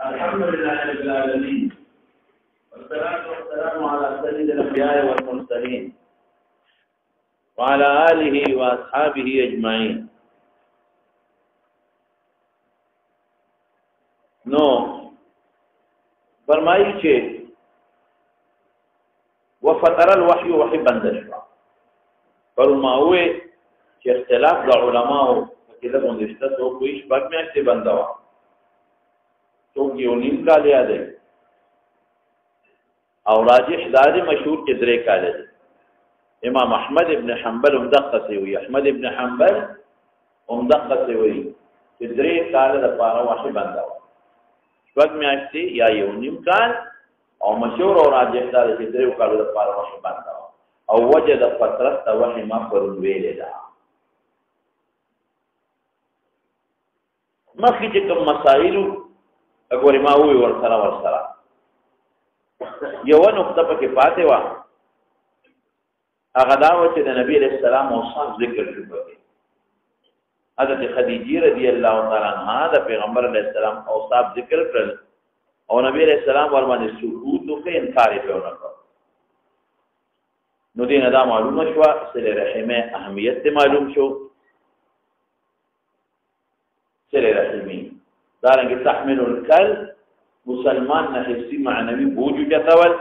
الحمد لله رب العالمين والصلاة والسلام على سيد الأنبياء والمرسلين وعلى آله وأصحابه أجمعين. نو فرمایي چې وفتر الوحي وحي بند شو فرماوي چې اختلاف د علماو کې د مونږشته تو کوئی شپږ میاشتې بند و تو یو نیم کال یاد دی او راجح دادی مشهور کې درې کال دی. امام احمد ابن حنبل مدقق وي، احمد ابن حنبل مدقق وي چې درې کال د پاره وحي بند و شپږ میاشتې یا یو نیم کال او مشهور او راجح دادی چې درې کال د پاره وحي بند و او وجه د فترت د وحي ما پرون ویلې ده. مخکې چې کوم مسائل اګورې ما وی ورسره یو نقطه پکې پاتې و، هغه دا و چې د نبی علیہ السلام اوصاف ذکر شو پکې. حضرت خدیجه رضی الله تعالی عنها د پیغمبر علیہ السلام اوصاف ذکر کړل او نبی علیہ السلام ور باندې سکوت وکړ، انکار یې وکړ. نو دین دا معلومه شو صله رحمه اهمیت معلوم شو. صله رحمی دارنګه تحمل الکل مسلمان نه حسی معنوي بوج جتول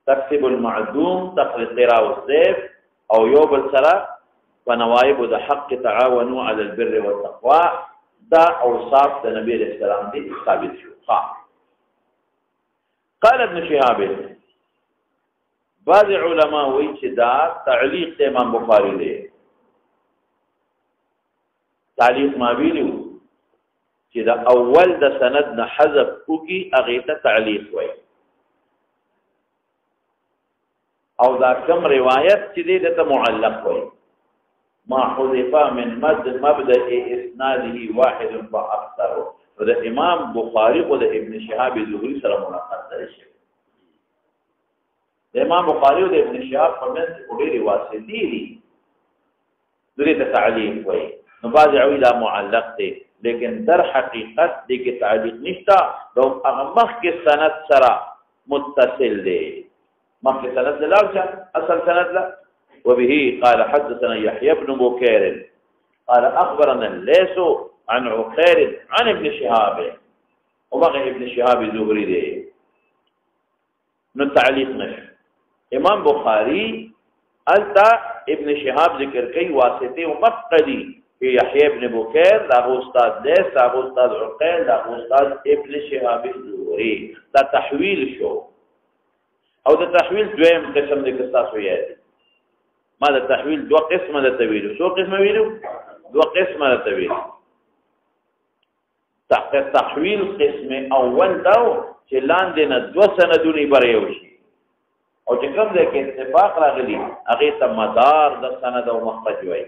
تكسب المعدوم تقري القراء والسيف او يوب الصلاه ونوائب د حق تعاونوا على البر والتقوى دا اوصاف د نبی علیہ السلام دي ثابت شو. قال ابن شهاب بعض علماء وی چې دا تعلیق د امام بخاری دی. تعلیق ما ویلو چې دا اول د سند نه حذف کوي هغه ته تعلیق وایي او دا کوم روایت چې دې ته معلق وایي. ما حذف من مبدا اسناده واحد فاكثر. د امام بخاری او د ابن شهاب زهري سره مناقضه شي. د امام بخاری او د ابن شهاب په منځ کې ډېری واسطې دي دې ته تعلیق وایي. نو بعض عوی دا معلق دی لیکن در حقیقت دی کې تعلیق نشتا، نو هغه مخکې سند سره متصل دی. مخکې سند لا اصل سند لا. وبه قال حدثنا يحيى بن بكير قال اخبرنا الليث عن عقيل عن ابن شهاب وبغى ابن شهاب زهري دی. نو تعلیق نشه. امام بخاری التا ابن شهاب ذکر کوي واسطه او مقتدی کہ یحیی ابن بکیر دا استاد لیث دا استاد عقیل دا استاد ابن شهاب زهری. دا تحویل شو او دا تحویل دویم قسم دی کستاسو یادی. ما دا تحویل دو قسم دا تویلو. سو قسم ویلو؟ دو قسم دا تویلو. تحویل قسم اول داو چې لاندې نه دو سندونی بریو شي او چې کوم دی کې اتفاق راغلی هغه ته مدار د سند او مخرج وایي.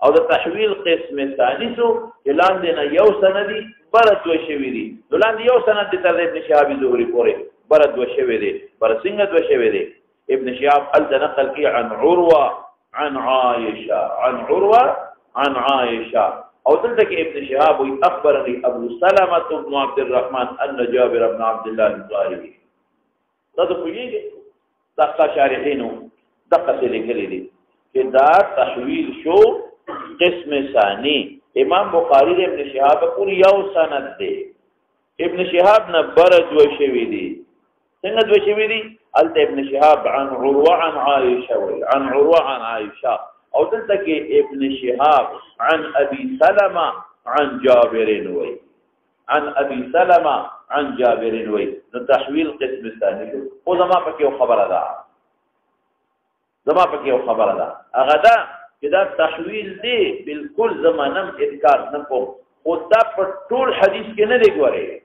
او د تحویل قسم ثانی سو لاندې نه یو سندي برد و شوی دی. لاندې یو سند د ابن شهاب زهري پورې برد و شوی دی. پر څنګه و شوی دی؟ ابن شهاب ال نقل کی عن عروه عن عائشه عن عروه عن عائشه او دلته کې ابن شهاب وی اخبرني ابو سلمة بن عبد الرحمن ان جابر بن عبد الله الانصاري. دا په یوه دغه شارحینو دغه څه لیکلي دي چې دا تحویل شو قسم ثانی. امام بخاری دے ابن شهاب پوری یو سند دے. ابن شهاب نه برد و شوی دی. څنګه دو شوی دی؟ الته ابن شهاب عن عروه عن عائشه عن عروه عن عائشه او دلته کې ابن شهاب عن ابي سلمة عن جابر وی عن ابي سلمة عن جابر وی. نو تحویل قسم ثانی شو. خو زما پکې یو خبره ده هغه ده چې دا تحویل دی بالکل زمانم انکار نه کوم، خو دا په ټول حدیث کې نه دی ګوري.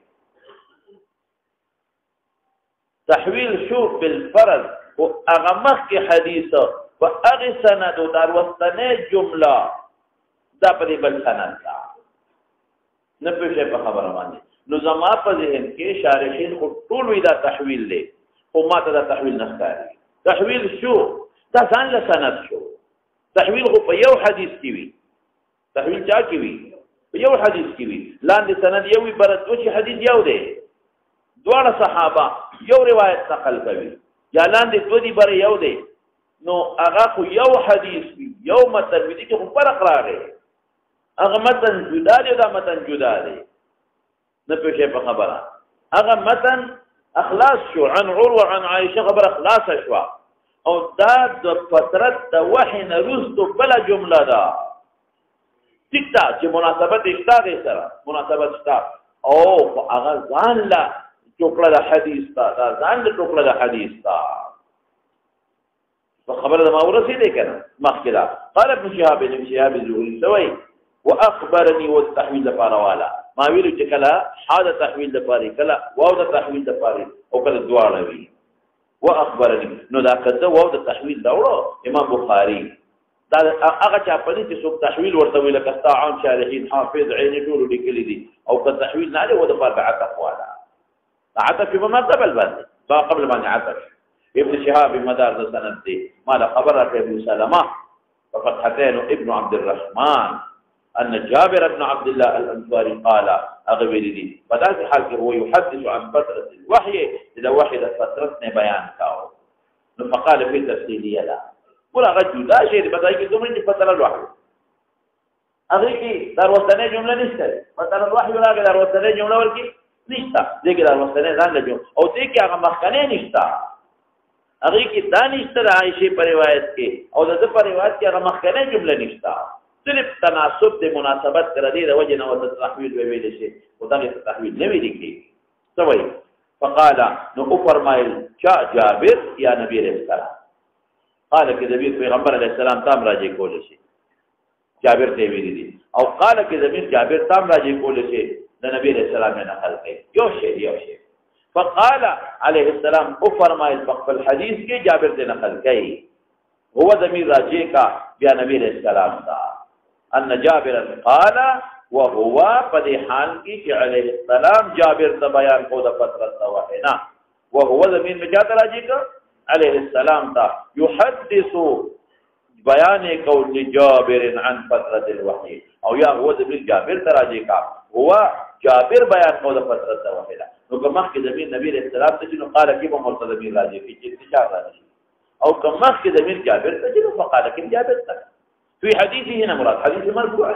تحویل شو بالفرض او هغه مخکې حدیث په هغه سند او در وستنه جمله دا په دې بل سند دا نه پېښه په خبره باندې. نو زما په ذهن کې شارحین خو ټول وی دا تحویل دی، خو ما ته دا تحویل نه ښکاري. تحویل شو دا ځان له سند شو. تحویل خو په یو حدیث کې وي. تحویل چا کې وي؟ یو حدیث کې وي لاندې سند یو وي بر دوه حدیث یو دی دواړه صحابه یو روایت نقل کوي یا لاندې دوه دی بر یو دی نو هغه خو یو حدیث وي یو متن وي چې خو فرق راغی هغه متن جدا دی دا متن جدا دی نه پېښه په خبره هغه متن اخلاص شو عن عروه عن عائشه خبر اخلاص شو او دا د فترت د وحی نه وروسته بل جمله ده ټیک ده چې مناسبت شته دې سره مناسبت شته او هغه ځان لا ټوکړه د حدیث تا دا ځان د ټوکړه د حدیث تا په خبره د ما ورسېدې کنه مخکې دا قال ابن شهاب الزهري سوي واخبرني والتحويل لپاره والا ما ویلو چې کله حاده تحویل لپاره کله واو د تحویل لپاره او کله دواړه وی واخبرني نو دا کده واو د تحویل داوړو امام بخاری دا هغه چا په دې چې څوک تحویل ورته ویل کستا عام شارحین حافظ عین ټول لیکلي دي او که تحویل نه له د فرع عطف والا عطف په مرتبه الباندې با قبل باندې عطف ابن شهاب مدار د سند دي ما له خبره ابن سلمہ ففتحتين ابن عبد الرحمن ان جابر بن عبد الله الانصاري قال اغبرني فذات حال هو يحدث عن فتره الوحي اذا وحي فترتنا بيان كاو فقال في تفصيليه لا ولا غجدا شيء بدای کی دومره چې فتره الوحي هغه کی دروازه جمله نشته فتره الوحي راغله دروازه جمله ورکی نشته دغه دروازه ځان له او دې کې هغه مخکنه نشته هغه کی دانشته عائشه پر روایت کې او د پر روایت کې هغه مخکنه جمله نشته صرف تناسب د مناسبت کړه دې د وجه نه وته تحویل ویل شي او دا تحویل نه ویل کی سوي فقال نو فرمایل جابر یا نبی رسول الله قال کہ ضمیر پیغمبر علیہ السلام تام راجی کول شي جابر ته ویلي دي او قال کہ ضمیر جابر تام راجی کول شي د نبی علیہ السلام نه نقل کړي یو شی فقال علیہ السلام او فرمایل په حدیث کې جابر ته نقل کړي هو ضمیر راجی کا بیا نبی علیہ السلام دا ان جابر قال وهو قد حال کی کہ علیہ السلام جابر ته بیان کو د فترت وحینا وهو ضمیر میں جاتا راجی کا علیہ السلام تا يحدث بیان قول جابر عن فترة الوحی او یا هو ضمیر جابر تراجی کا هو جابر بیان قول فترة الوحی نو کمخ کی ضمیر نبی علیہ السلام تجنو قال کی بمرت ضمیر راجی کی چیز تشار راجی او کمخ کی ضمیر جابر تجنو فقال کی جابر تک فی حدیثی هنا مراد حدیث مرفوع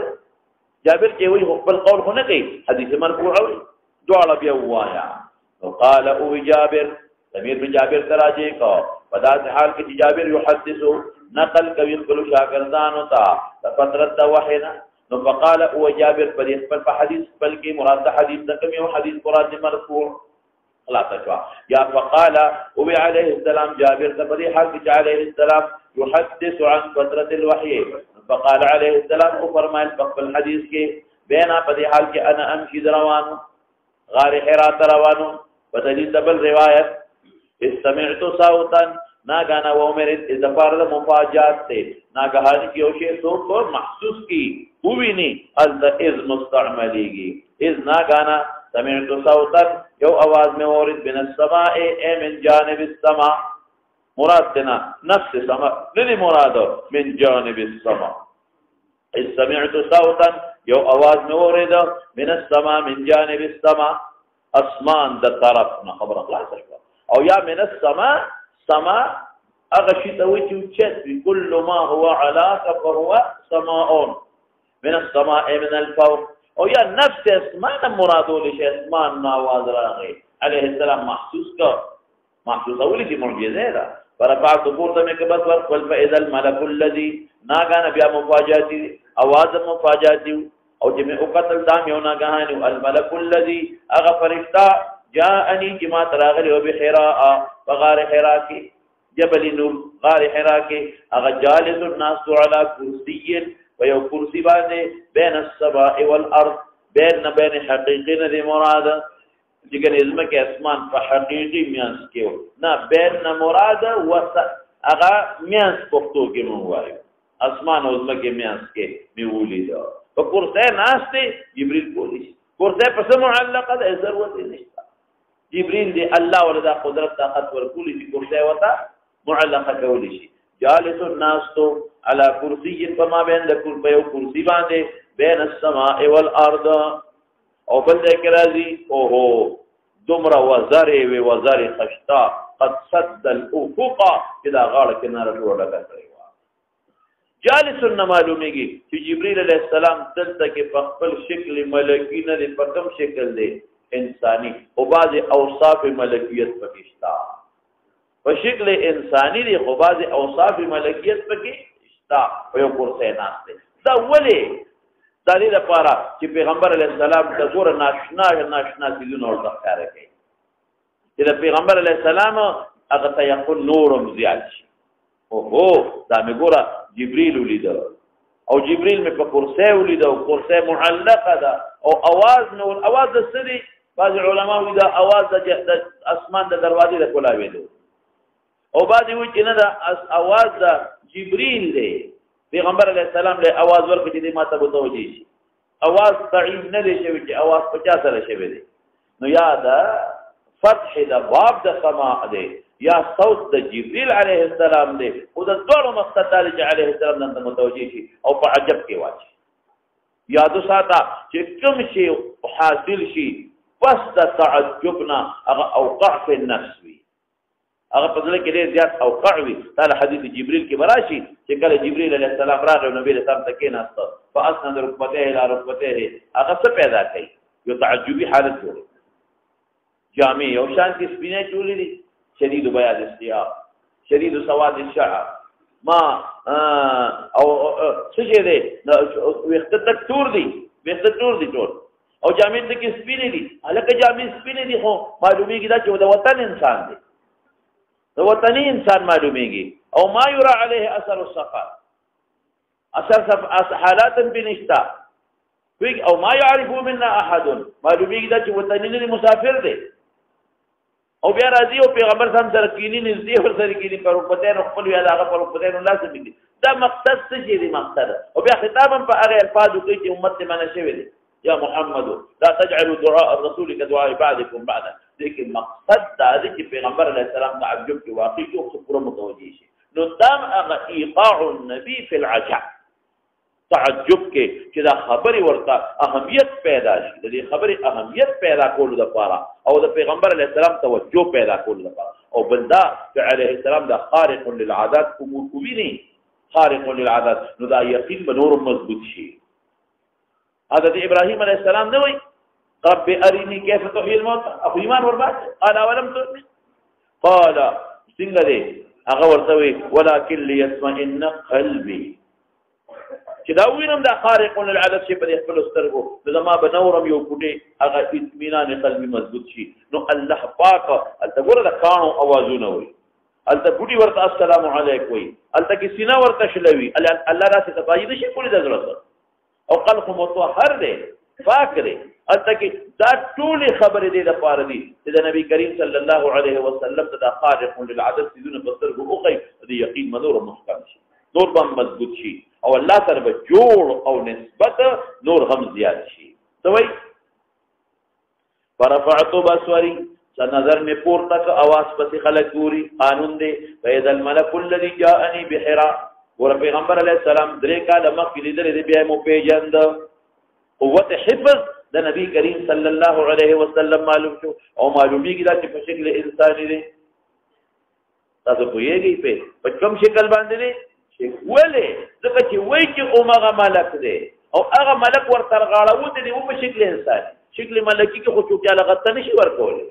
جابر کے وہی مقبل قول ہونے گئی حدیث مرفوع دوڑا بیوایا وقال او جابر ضمیر بن جابر تراجی کو بدات حال کی جابر يحدث نقل کوي خپل شاګردانو ته د فترت وحینا نو فقال او جابر پر حدیث بلکې مراد حدیث د کوم یو حدیث مراد مرفوع خلاص شو یا فقال او علیه السلام جابر ته پر حال کی علیه السلام يحدث عن فترة الوحي فقال عليه السلام او فرمایل په حدیث کې بیان په حال کې انا امشي روانو غار حرا روانو بدلی دبل روایت استمعت صوتا ناگانا وعمر اضافار مفاجات تے ناگہانی کی اوشی صوت کو محسوس کی ہوئی نہیں از مستعملی گی از ناگانا سمعت صوتا یو آواز میں ورد من السماء اے من جانب السماء مراد تنا نفس سماء لدی مرادو من جانب السماء از سمعت صوتا یو آواز میں ورد من السماء من جانب السماء اسمان دا طرف خبر اخلاص شکا او یا من السماء سما اغشی توی چوچت بكل ما هو علاك فهو سماء من السماء من الفوق او یا نفس اسمان مرادو لشی اسمان ناواز راغی علیہ السلام محسوس کا محسوس اولی کی معجزه دا فرفعت پورتا میں کبت ورقل فإذا الملك الذي ناگانا بیا مفاجاتی آواز مفاجاتی او جمع قتل دامیو ناگاہانی الملك الذي اغفرشتا جاءنی جما تراغلی و بحراء فغار حراء کی جبل نور غار حراء کی اغا جالس الناس علا کرسی و یو کرسی باندے بین السباء والارض بین حقیقی ندی مراد لیکن علم کے اسمان فحقیقی میانس کے ہو نا بین مراد اغا میانس پختو کے مواری اسمان علم کے میانس کے میولی دا فکرسے ناس تے جبریل پولیس کرسے پس معلقہ دا ضرورت نشتا جبريل دي الله ولدا قدرت طاقت ورکول دي کرسی وتا معلقه کولی شي جالس الناس تو على كرسي فما بين ذكر بيو كرسي باندې بین السماء والارض او بل ځای کې راځي اوهو دومره وزرې وې وزرې خشتا قد سد الافق چې دا غاړه کناره ټوله ډکه کړې وه جالس نه معلومیږي چې جبرئیل علیه السلام دلته کې په خپل شکل ملکی نه دی په کوم شکل دی انسانی او بعضې اوصاف ملکیت پکې شته په شکل انسانی دی خو بعضې اوصاف ملکیت پکې شته په یو کرسی ناست دی دا ولې دا دې لپاره چې پیغمبر علیه السلام ته ګوره ناشنا څیزونه ورته ښکاره کوي چې د پیغمبر علیه السلام هغه ته یقول نورم زیات شي اوهو دا مې ګوره جبریل ولیده او جبریل مې په کرسی ولیده او کرسی معلقه ده او اواز نه اواز د څه دی بعضې علما وایي دا اواز د اسمان د دروازې د کولاوېدو او بعضې وایي چې نه دا اواز د جبریل دی پیغمبر علیه السلام له اواز ورکړي چې دې ما ته متوجه شي اواز تعین نه دی شوی چې اواز په چا سره شوی دی نو یا د فتح د باب د سماع دی یا صوت د جبریل علیه السلام دی او د ټولو مقصد دا دی چې علیه السلام نن ته متوجه شي او په عجب کې واچي یادو ساته چې کوم شی حاصل شي بس د تعجب نه هغه اوقع فی النفس وي هغه په ځل کې ډېر زیات اوقع وي تعالی حدیث جبرئیل کې براشي چې کله جبرئیل علیه السلام راغی نبی رسول الله ته کېناست فاسند رکبته الى رکبته هغه څه پیدا کوي یو تعجبي حالت جوړي جامع یو شان کې سپینه چولې دي شدید بیاض الثياب شدید سواد الشعر ما او څه دي وخت تک تور دي ټول او جامع ته کې سپینه دي الکه جامع سپینه دي خو معلومیږي دا چې د وطن انسان دی د وطني انسان معلومیږي او ما يرى عليه اثر السفر اثر حالات بنشتا او ما يعرفه منا احد معلومیږي دا چې وطني نه مسافر دی او بیا راځي او پیغمبر سم سره کینی نږدې ور سره کینی پر پته خپل یا هغه پر پته لازم دي دا مقصد څه دی مقصد او بیا خطاب په هغه الفاظو کې چې امت ته منه شوی دی یا محمد لا تجعلوا دعاء الرسول كدعاء بعضكم بعضا لیکن مقصد دا دی چې پیغمبر علیه السلام تعجب کې واقع شو پوره متوجي شي نو دام هغه ایقاع النبي في العجب تعجب کې چې دا خبري ورته اهمیت پیدا شي د دې خبري اهمیت پیدا کولو لپاره او د پیغمبر علیه السلام توجه پیدا کولو لپاره او بلدا چې علیه السلام دا خارق للعادات امور کوي خارق للعادات نو دا یقین به نور مضبوط شي حضرت ابراهیم علیه السلام نه وایي رب ارینی کیف تحیی الموتى اخو ایمان ورباط قال اولم تؤمن قال څنګه دی هغه ورته وی ولکن لیطمئن قلبی چې دا وینم دا خارق للعادت شي په خپل سترګو زما به نورم یو کوټي هغه اطمینان قلبي مضبوط شي نو الله پاک الته ګوره د کانو اوازونه وي الته ګوډي ورته السلام علیکم وي الته کې سینا ورته شلوي الله راسه تفاید شي کولی د ضرورت او قلب مطهر دی پاک دی الته کې دا ټول خبرې دي د پاره دي چې د نبی کریم صلی الله علیه وسلم ته دا خارق للعادت دونه بستر وګي د یقین منور محکم شي نور به مضبوط شي او الله سره به جوړ او نسبت نور هم زیات شي دوی فرفعت بصري نظر میں پورته کا आवाज پسې خلک ګوري قانون دی فاذا الملك الذي جاءني بحراء ور پیغمبر علیه السلام درې کاله مخکې لیدل دي بیا مو پیژند قوت حفظ د نبی کریم صلی الله علیه وسلم معلوم شو او معلومیږي دا چې په شکل انساني دی تاسو پوهیږئ په کوم شکل باندې دی ولې ځکه چې وایي چې اومغه ملک دی او هغه ملک ورته غاړه دی او په شکل انساني شکل ملکی کې خو څوک یاله غته نشي ورکولی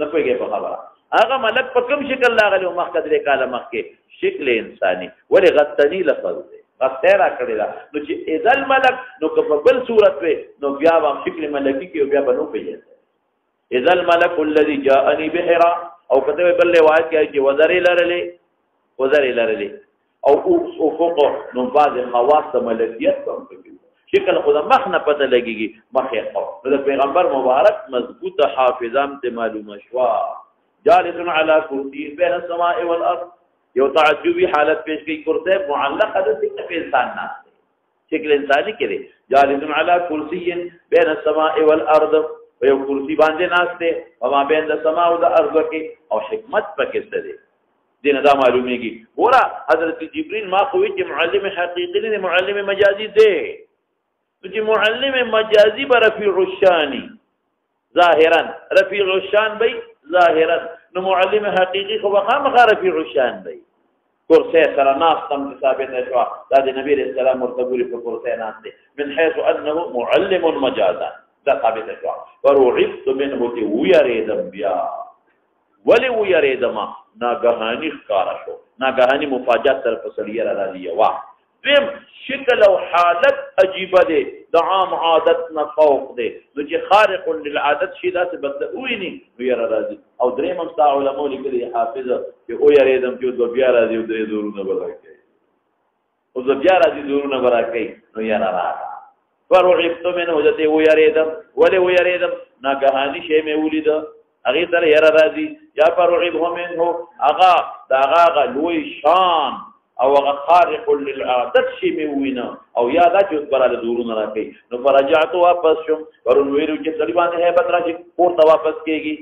نه پوهېږئ په خبره هغه ملک په کوم شکل راغلی او مخکې درې کاله مخکې شکل انساني ولې غتني لفظ دی غته را کړی دا نو چې اذا الملک نو که په بل صورت وي نو بیا به شکل ملکی کې بیا به نو پېژني اذا الملك الذي جاءني بحراء او کته بل روایت کې چې وزر لرلې او افق نو بعض خواص ملکیت هم کوي شکل خود مخ نه پته لګيږي مخ یې د پیغمبر مبارک مضبوطه حافظام ته معلومه شوا جالس على كرسي بين السماء والارض یو تعجبی حالت پیش کی کرسی معلق د څه انسان نه شکل انساني کړي جالس على كرسي بين السماء والارض یو کرسی باندې ناشته او ما بین السماء والارض کې او حکمت پکې څه دی دین دا معلومیږي ورا حضرت جبريل ما خو چې معلم حقيقي نه معلم مجازي دی چې معلم مجازي به رفیع الشان ظاهرا رفیع الشان به ظاهرا نو معلم حقیقي خو خامخا رفیع الشان دی کرسی سره ناستم چې ثابته شوه دا د نبی علیه السلام ورته ګوري په کرسی ناست دی من حیث انه معلم مجازا دا ثابته شوه ورعبت منه چې ویرېدم بیا ولې ویرېدم ناګهاني ښکاره شو ناګهاني مفاجات سره په سړي را راځي یوه دویم شکل او حالت عجیبه دی د عام عادت نه فوق دی نو چې خارق للعادت شي داسې بدله وویني نو یره راځي او درېیم هم ستا علماو لیکلي حافظ چې ویرېدم چې اوس بیا راځي او درې زورونه به راکوي اوس بیا راځي زورونه به راکوي نو یره راغله فرعبت منه دته ویرېدم ولې ویرېدم ناګهاني شی مې ولیده هغې سره یره راځي یا فرعبه منه هغه د هغه لوی شان او هغه خارق للعادت شي مې ووینه او یا دا چې اوس به راله زورونه راکوي نو فرجعت واپس شم ورون ویلو چې سړي باندې هیبت راشي کور ته واپس کېږي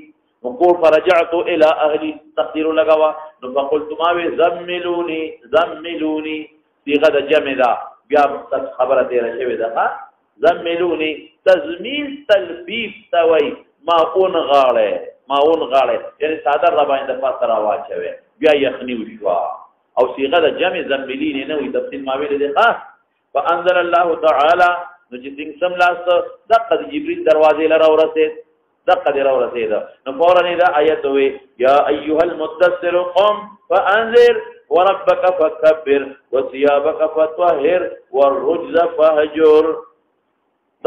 نو کور فرجعت الى اهلي تقدیر لګوه نو فقلت ما وی زملوني صيغه د جمع ده بیا خبره تېره شوې ده زملوني تزمیل تلبیب ته وایي ماون غاړی یعنې څادر را باندې د پاسه راواچوې بیا یخني وشوه او صيغه د جمع زملین نه وي تفصیل ما ویل دي فانزل الله تعالی نو چې څنګه سم لاس دغه جبريل دروازې لره ورسید دغه ورسید نو فورا دا آیت وی یا ایها المدثر قم فانذر وربك فكبر وثيابك فطهر والرجز فهجر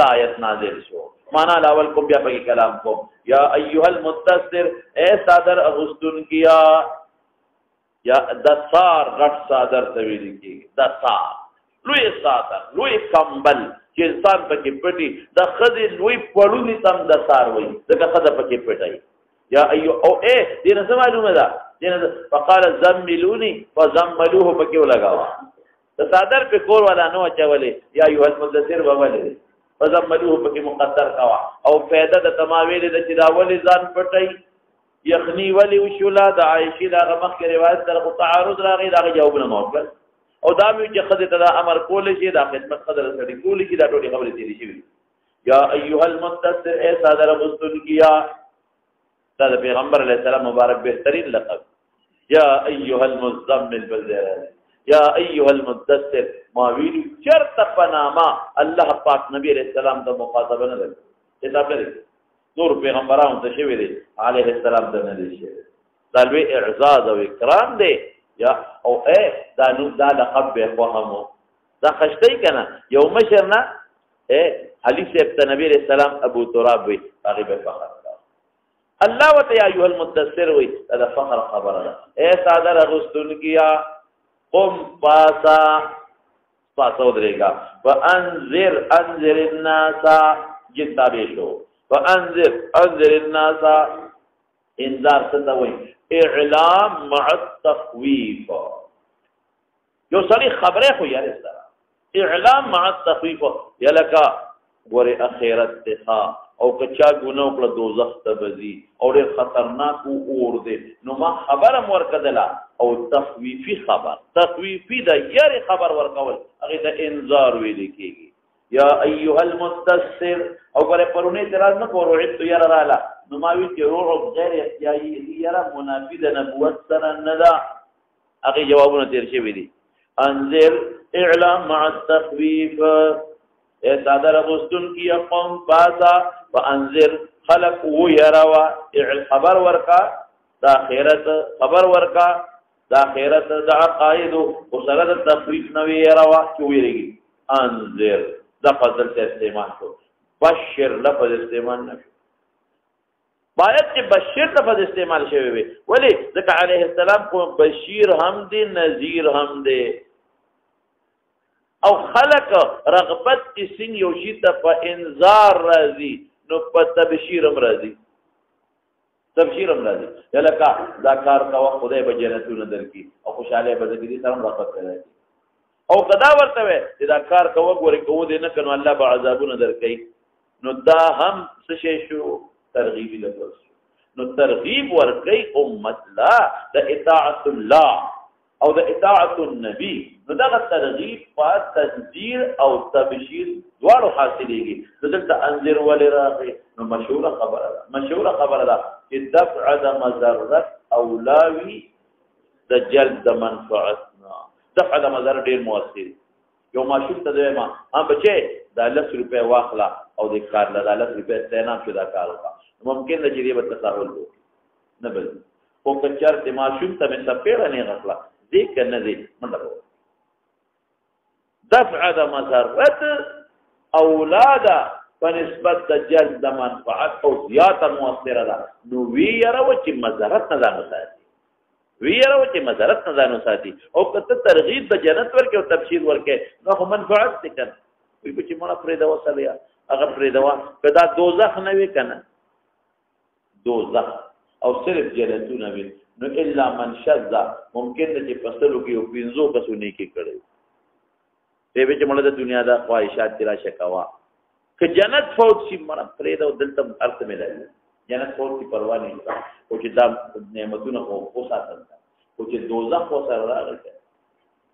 دا آیت نازل شو معنا لاول کوم بیا په کلام کوم یا ایها المدثر اے صادر اغسطن کیا یا دسار غټ صادر ته ویل کېږي دسار لوی صادر لوی کمبل چې انسان پکې پټي د ښځې لوی پړوني تم دسار وایي ځکه ښځه پکې پټوي یا ایو او دې نه څه معلومه ده فقال زملوني فزملوه پکې ولګاوه د صادر په کور والا نو اچولې یا ایها المدثر وولې فزملوه پکې مقدر کوا او فایده د تماویل د چې دا ولې ځان پټي یخنی ولی وشولا د عائشې دا مخکې روایت سره تعارض راغی دا جوابونه موکل او دا مې چې خدای ته امر کول شي دا خدمت قدر سړي کول شي دا ټولې خبرې تیرې شي یا ایها المدثر ای صادر مستن کیا دا د پیغمبر علیه السلام مبارک بهترین لقب یا ایها المزمل بالذرا یا ایها المدثر ما ویل چرته پنامه الله پاک نبی علیہ السلام ته مخاطبه نه لري کتاب لري نور پیغمبرانو ته شوی دی علیه السلام ته نه دی شوی دا لوی اعزاز او اکرام دی یا او دا نو دا لقب به فهمو دا خشتي کنه یو مشر نه علي صاحب ته نبی علیہ السلام ابو تراب وی هغه به فخر الله وت یا ایها المدثر وی دا فخر خبره ده اے صادر اغسطن کیا قم پاسا ودرېږه انذر الناس جتابه شو انذر الناس انذار څه وایي اعلام مع التخويف یو سړي خبره خو یاره سره اعلام مع التخويف یلکا ګوره اخرت ته او کچا ګناو کړه دوزخ ته بزي او ډېر خطرناک اور دی نو ما خبره ورکدله او تخويفي خبر تخويفي د یاره خبر ورکول هغه ته انذار ویل کېږي یا ایها المدثر او پر پرونه اعتراض نه کورو عید یاره رااله نو ما وی چې روح غیر احتیاجي یاره منافی د نبوت سره نه ده هغه جوابونه تیر شوی دي انذر اعلام مع التخويف اے صادر غستن کی قوم پاسا وانذر خلق ويروا خبر ورکا دا خیرت خبر ورکا دا خیرت دا عقائد او سره د تخويف نو يروا چويږي انذر دا فضل ته استعمال شو بشر لفظ استعمال نه باید چې بشیر لفظ استعمال شوی وي ولی ځکه علیه السلام کو بشیر هم دی نذیر هم دی او خلق رغبت کی سنگ یو شی ته په انذار راځي نو په تبشیر هم راځي یلکه دا کار کوه خدای به جنتونه درکړي او خوشاله به دې سره رغبت کوي او قدا ورته وي چې دا کار کوه ګوري کوو دې نه کنو الله به عذابونه درکړي نو دا هم څه شي شو ترغیب لفظ نو ترغیب ورکړي امت لا د اطاعت الله او د اطاعت النبي نو دغه ترغیب په تنذیر او تبشیر دواړو حاصلېږي. دلته انذر ولې راغی نو مشهوره خبره ده چې دفع د مضرت اولاوي د جلب د منفعت نه. دفع د مضرت ډېر مؤثر. یو ماشوم ته دوی ما بچې دا 10 روپۍ واخله او د کار له 10 روپۍ استعمال شو دا کار وکړه. ممکن ده چې دې به تساهل وکړي نه بل خو که چېرته ماشوم ته مې سپېړه نه غفله دې که نه دی منډه کوه. دفع د مضرت اولاده په نسبت د جلب د منفعت او زیاته مؤثره ده. نو ویره چې مضرت نه ځان وساتي او که ته ترغیب د جنت ورکې او تبشیر ورکې نو خو منفعت دی که نه وایي به چې مړه پرېږدوه سړیه هغه پرېږدوه که دا دوزخ نه وي که نه دوزخ او صرف جنتونه وي نو الا من شذ ممکن ده چې په سلو کې یو 50 کسو نیکي کړی دی به چې مړه د دنیا د خواهشات دې راشه کوه که جنت فوت شي مړه پرېږده دلته هر څه ملایي جنت فوت شي پروا نه شته خو چې دا نعمتونه خو وساتل خو چې دوزخ ورسره راغلی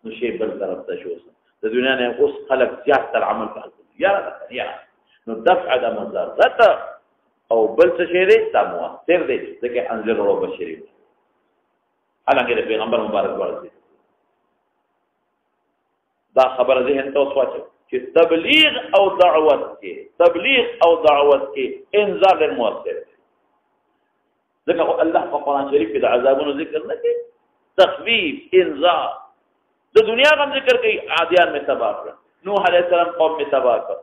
نو شی بل طرف ته شو د دنیا نه اوس خلک سیاست العمل په یا نو دفع د مضرت او بل څه شی دی دا مؤثر دی ځکه انذر او بشری حالانکه د پیغمبر مبارک ورته دا خبره ذهن ته وسوچه چې تبلیغ او دعوت کې انذار مؤثر دی ځکه الله په قرآن شریف کې د عذابونو ذکر نه کوي تخویف انذار د دنیا غم ذکر کوي عادیان میں تباہ کړ نوح علیہ السلام قوم میں تباہ کړ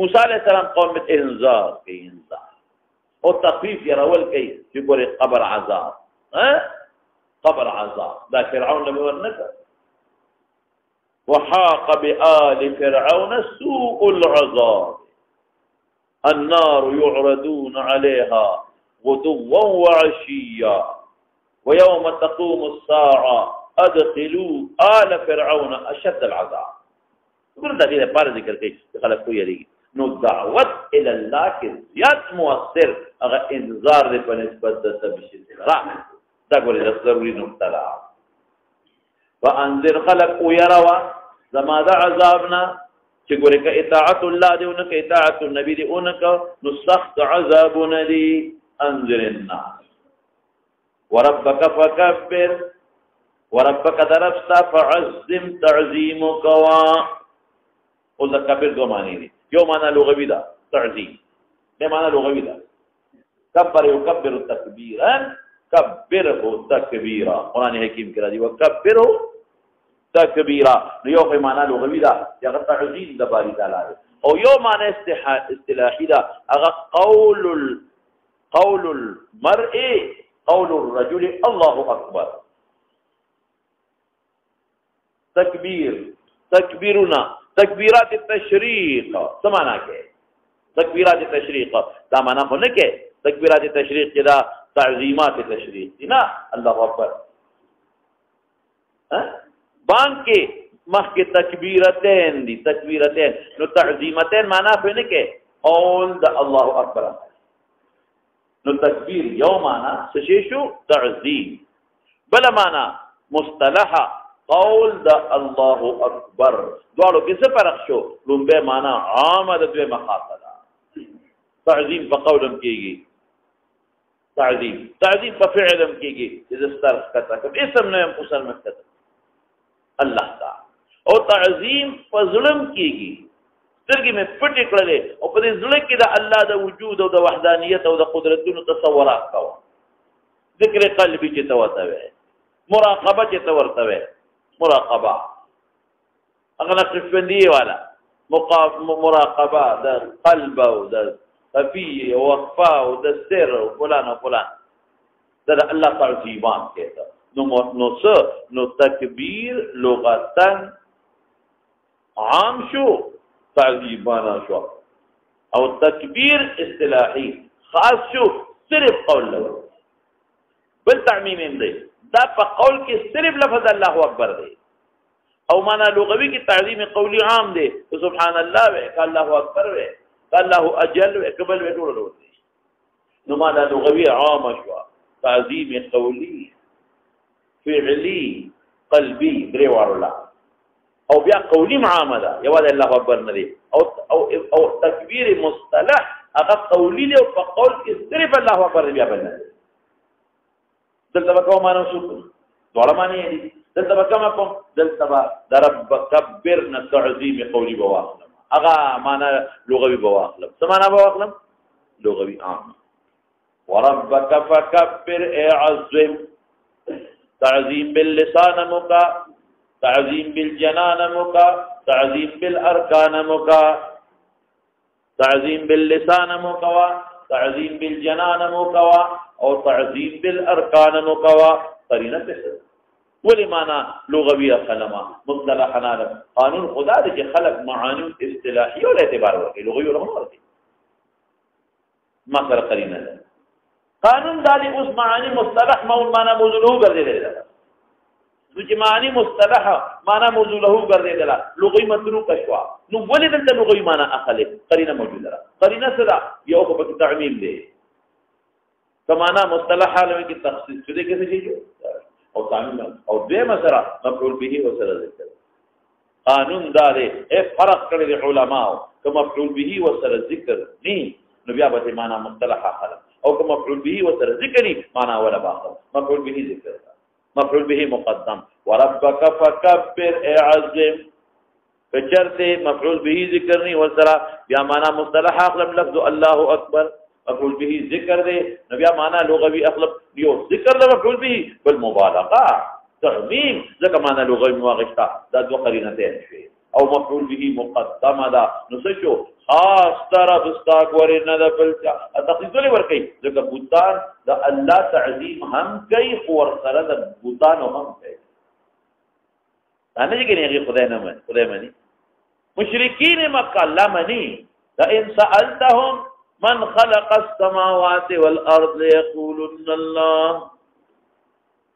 موسی علیہ السلام قوم میں انذار او تخویف يرول کوي چې ګوره قبر عذاب دا فرعون لم ورنک وحاق بآل فرعون سوء العذاب النار يعرضون عليها غدوا وعشيا ويوم تقوم الساعة ادخلوا آل فرعون اشد العذاب. ګور دا دې لپاره ذکر کوي چې خلک کوی یریږي نو دعوت الى الله کې زیات مؤثر هغه انذار دی په نسبت د تبشیر سره دا ګورې د ضروري نقطه ده. وانذر خلق ويروا زما د عذابنا چې ګورې که اطاعت الله دی او نه که اطاعت النبي دی او نه که نو سخت عذابونه دي. انذر الناس وربك فكبر وربك درفتا فعظم تعظيمك او دا کبر دو معنی دي. یو معنی لغوی ده تعظیم ده معنی لغوی ده کبر یکبر تکبیرا کبره تکبیرا قرآن حکیم کرا دی وکبره تکبیرا یو خی معنی لغوی ده یغه تعظیم د باری تعالی او یو معنی اصطلاحی ده هغه قول المرء قول الرجل الله اکبر. تکبیرنا تکبیرات تشریق سمانا کې تکبیرات تشریق دا معنا خو نه کې تکبیرات تشریق کې دا تعظیمات تشریق دي نه الله اکبر بانګ کې مخکې تکبیرتين دي تکبیرتين نو تعظیمتين معنا خو نه کې اول د الله اکبر نو تکبیر یو معنا څه شو تعظیم بل معنا مصطلحه قول دا الله اکبر دوالو کې څه فرق شو لومبه معنا عامه د دوی مخاطبه تعظیم په قولم کېږي تعظیم په فعلم کېږي چې ستر کته کوم اسم نه مسلمان مکته الله تعالی او تعظیم په ظلم کېږي سترګې مې پټې کړلې او په دې ځل کې د الله د وجود او د وحدانیت او د قدرتونو تصورات کوه ذکر قلبي چې توته وي مراقبه چې تورته وي مراقبه اغه نقشبندی والا مراقبه د قلب او د خفي او وقفه او د سر او فلان دا الله تعظیمان کېده نو تکبیر لغتن عام شو تعظیمانا شو او تکبیر اصطلاحی خاص شو صرف قول له بل تعمیم دی دا په قول کې صرف لفظ الله اکبر دی او معنا لغوي کې تعظیم قولی عام دی سبحان الله و الله اکبر و الله اجل و قبل و ټول ورته نو معنا لغوي عام شو تعظیم قولی فعلی قلبي درې واړو لا او بیا قولي عامه ده یوازې الله اکبر نه دی او تکبیر مصطلح هغه قولي له په قول کې صرف الله اکبر بیا بل نه دلته کوم معنا شو دوړه معنی دي دلته کوم دلته رب کبرنا تعظیم قولي بواخلم هغه معنا لغوي بواخلم څه معنا بواخلم لغوي عام وربك فكبر اعظم تعظیم باللسان مکا تعظیم بالجنان مکا تعظیم بالارکان مکا تعظیم باللسان مکوا تعظیم بالجنان مکوا او تعظیم بالارکان مکوا قرینه څه ولی معنا لغوی کلمه مصطلح حنان قانون خدا دې چې خلق معانی اصطلاحي او اعتبار ورکړي لغوی ورغون ورکړي ما سره قرینه ده قانون دالي اوس معانی مصطلح مول معنا موضوع له ګرځیدل چې معانی مصطلح معنا موضوع له ګرځیدل لغوی متروک شوا نو ولې دلته لغوی معنا اخلي قرینه موجوده ده قرینه سره یو په تعمیم دی کمانا مصطلح عالم کی تخصیص شده کیسے چیزیں او تعمیم او دے مسرہ مفعول به وسر ذکر قانون دارے فرق کرے علماء کہ مفعول به وسر ذکر نہیں نبی ابت معنی مصطلح خلق او کہ مفعول به وسر ذکر معنی ولا باخر مفعول به ذکر مفعول به مقدم وربك فكبر اعظم فچرتے مفعول به ذکر نہیں وسر یا معنی مصطلح اخلم لفظ الله اکبر مفعول به ذکر دے نبی معنی لغوی اخلب یو ذکر دا مفعول به بالمبالغه تعمیم ذکر معنی لغوی مواغشتا دا دو قرینتین شوی او مفعول به مقدم دا نسچو خاص طرف استاق ورنه دا بلچا تخصیص لی ورکی ذکر بوتان دا اللہ تعظیم ہم کئی خور سر دا بوتان هم کئی تانا جی کنی اگی خدای منی مشرکین مکہ اللہ منی دا ان سألتهم من خلق السماوات والأرض ليقولن الله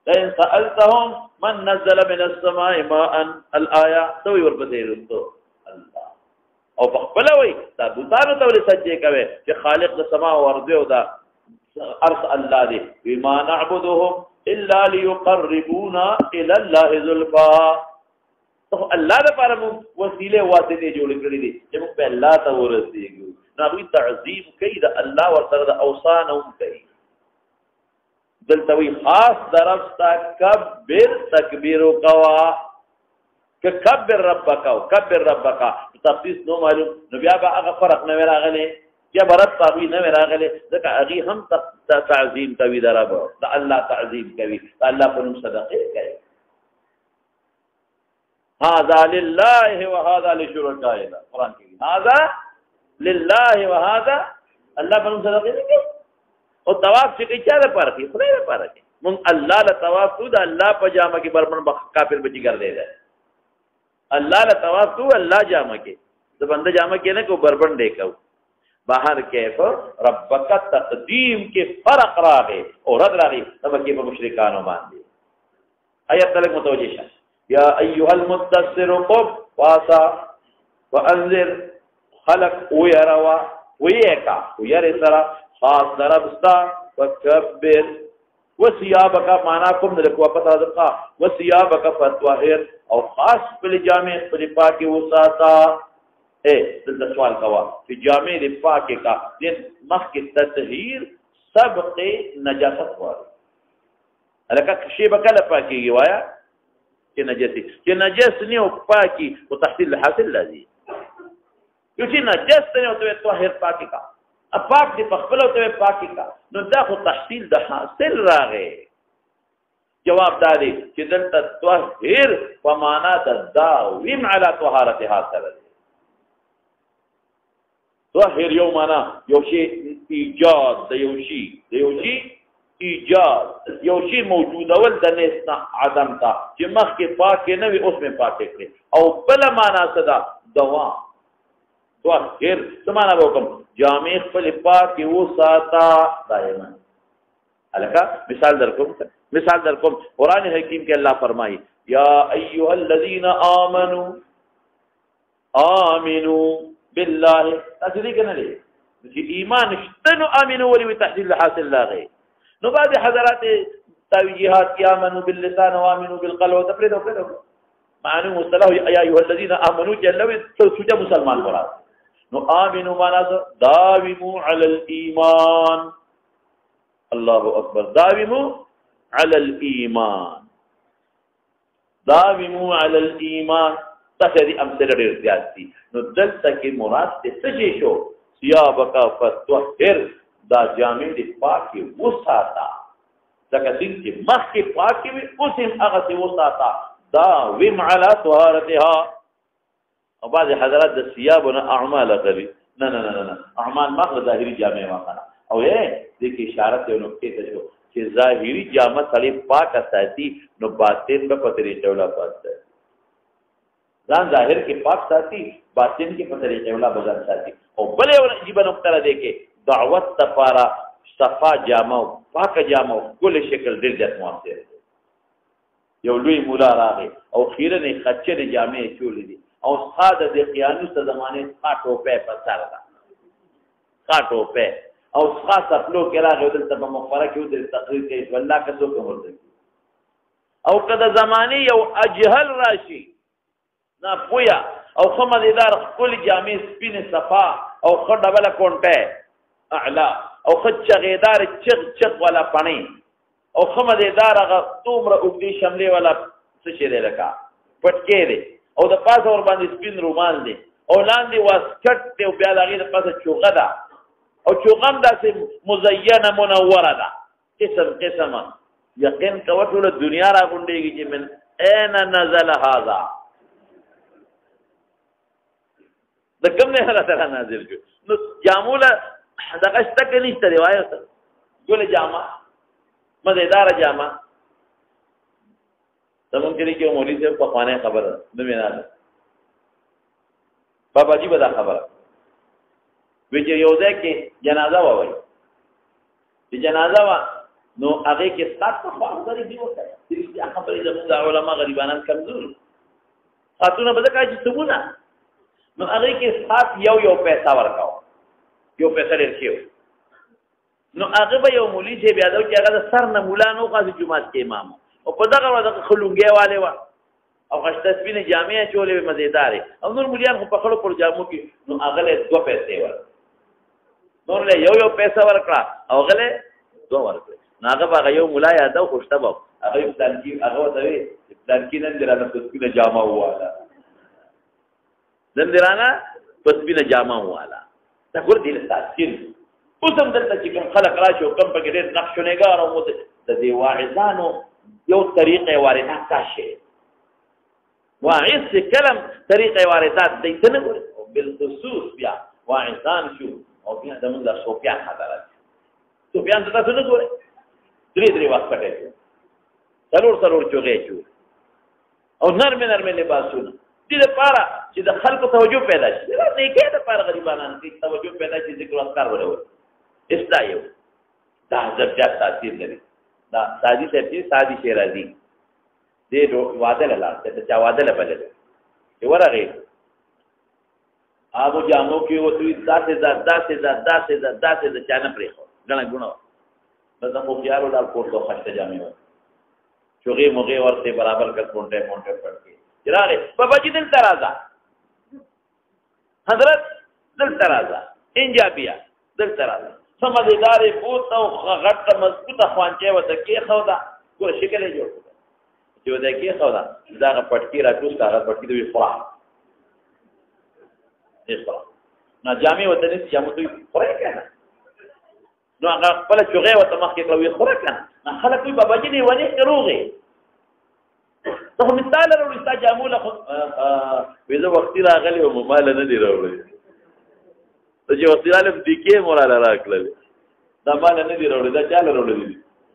لئن سألتهم من نزل من السماء ماء الآية توي وربدير الله او بخبلوي دا بوتانو تولي سجي كوي في خالق السماء والأرض ودا أرض الله دي بما نعبدهم إلا ليقربونا إلى الله زلفا تو الله دا پارا وسیلے واسطے جوڑ کری دی جب پہ اللہ تا ورسی گو ناوی تعظیم کئی دا اللہ ورسر دا اوسانهم کئی دلتوی خاص درفتا کبر تکبیرو قوا کہ کبر ربکا کبر ربکا تفصیص نو معلوم نبی آبا اگا فرق نویر آگلے یا برد تاوی نویر آگلے ذکا اگی ہم تعظیم کوی دا رب دا اللہ تعظیم کوی دا اللہ پنم صدقے کوی هذا لله وهذا لشركائنا قرآن کی هذا لله وهذا اللہ پر صدقے نہیں اور طواف سے کیا دے پار کی خدای دے پار کی من اللہ لا طواف تو دا اللہ پجامہ کی بربن کافر بچی کر دے جائے اللہ لا طواف تو اللہ جامہ کے تو بندہ جامہ کے نہ کو بربن دیکھا باہر کیف ربک تقدیم کے فرق راغے اور رد راغے تب کے مشرکانوں مان دے آیت تلک متوجہ شاہ یا ایها المدثر قم واسا وانذر خلق ويروا ويكا ويرسرا خاص دربستا وكبر وثيابك معناكم لك وقت رزقا وثيابك فتوهر او خاص بالجامع پاکی وساتا دل سوال کوا کہ جامع پاکی کا دین مخ کی تطہیر سبق نجاست وار الکا شی بکلا پاکی گوایا کہ نجسی کہ نجس نہیں ہو پاکی وہ تحصیل حاصل لازی کیونکہ نجس نہیں ہوتے طاہر پاکی کا اب پاک دی پخبل ہوتے پاکی کا نو دا خو تحصیل دا حاصل راغے جواب داری کہ دلتا طاہر ومانا دا داویم علا طہارت حاصل ہے طاہر یو مانا یوشی ایجاد دا یوشی ایجاد یوشی موجود اول دنیسنا عدم تا چی مخ کے پاک کے نوی اس میں پاک کرے او بلا مانا صدا دوام تو خیر سمانا بوکم جامع خپل پاک کے وہ ساتا دائمان علاقہ مثال درکم قرآن حکیم کے اللہ فرمائی یا ایوہ الذین آمنوا باللہ تحصیلی کنا لے ایمان اشتنو آمنوا ولی تحصیل حاصل لاغے نو بعد حضرات تاوی جهاد کی آمنوا باللسان وآمنوا بالقلب تفریدو معنی مصطلح یا ایها الذین آمنوا جلوی سوچا مسلمان مراد نو آمنوا مانا داوموا علی الایمان الله اکبر داوموا علی الایمان داوموا علی الایمان تخری امثله ډیر زیات دي نو دلته کې مراد څه شو ثيابك فطهر دا جامع دي پاکي وساتا ځکه چې مخکې پاکي وي اوس هم هغه وساتا داوم على طهارتها او بعض حضرات د ثيابنا اعمال غوي نه اعمال مخ ظاهري جامع واخره او دې کې اشاره ته نقطې ته شو چې ظاهري جامع سړی پاک ساتي نو باطن په پتري چولا پاتې ځان ظاهر کې پاک ساتي باطن کې پتري چولا بازار ساتي او بلې ور عجیب نقطه را دي کې دعوت تفارا صفا جامع پاک جامع کل شکل ډېر جات موثر یو لوی مولا راغی او خیره نه خچه جامع چولې دي او ساده د قیانوس زمانه خاطو په پسار دا خاطو په او خاص خپلو کې راغی دلته په مخبره کې د تقریر کې والله کڅو کوم ورته او کله زمانه یو اجهل راشي نا پویا او خمدیدار خپل جامع سپین صفا او خډبل کونټه اعلا او خچغیدار چغ ولا پانی او خمدیدار هغه تومره وګړي شملې ولا څه شي لکه پټکې دي او د پاسه ور باندې سپین رومال دي او لاندې واسکټ دی او بیا دغه د پاسه چوغه ده او چوغم داسې مزینه منوره ده قسمه یقین کوه ټول دنیا را غونډېږي چې من اين نزل هذا د کوم نه الله تعالی نازل شو نو جاموله دغه شته کې نشته روایت ګل جامه مزیدار جامه زمون کې مولوی صاحب په خوانه خبره نه میناله بابا جی به دا خبره وی چې یو ځای کې جنازه وایي چې جنازه وا نو هغه کې سات په خوا غري دی وکړه چې خبرې زموږ علماء غریبانان کمزور خاتون به دا چې سمونه نو هغه کې سات یو پیسہ ورکاو یو پیسہ لرکیو نو هغه به یو مولوی چې بیا دا چې هغه سر نه مولا نو قاضي جمعات کې امام او په دغه ورځ خلونګي والے وا او خشته سپینه جامع چولې مزیدار او نور مليان خو په خلو پر جامو کې نو هغه له 2 پیسې ور نور له یو پیسہ ورکړه او هغه له 2 ورکړه ناګه هغه یو مولا یاد او خوشته باب هغه پلان کې هغه ته وی پلان کې نن درانه سپینه جامع واله نن درانه سپینه جامع واله دا ګور دي تاثیر اوس هم دلته چې کوم خلک راشي او کوم پکې ډېر نقشونګار او د دې واعظانو یو طریقې واردات تاسو واعظ کلم طریقې واردات دې څنګه ګوري بالخصوص بیا واعظان شو او بیا د موږ د سوفیان حضرت سوفیان ته تاسو نه ګوري درې وخت پټه څلور چوغې چو او نرمه لباسونه دې لپاره چې د خلکو توجه پیدا شي دا نه کې د لپاره غریبانو کې توجه پیدا شي ذکر اذکار ولول استایو دا ځکه تاثیر لري دا سادي سادي شیرازي دې وعده لاله ته چا وعده لبل چې ورغه ابو جامو کې وته داسې د چانه پرې خو غنا ګونو بس مو خيارو ډال کوټو خشته جامې و چوغي موغي ورته برابر کړ مونټه پړ راغه بابا جی دل ترازا حضرت دل ترازا انجابیا دل ترازا سمجھدار بوت او غټ مضبوطه خوانچه وته کې خو دا کو شکل جوړ چې وته کې خو دا پټکی راټوس دا پټکی دی خورا ایسا نه جامع وته نس جامو دوی خورا کنه نو هغه خپل چوغه وته مخ کې کړو خورا کنه خلک وي بابا جی نه ونی کروغه ته مثال ورو استا جامو له وېزه وخت راغلی او مال نه دی راوړی ته چې وخت راغلی د کې مورال راکړل دا مال نه دی راوړی دا چاله راوړی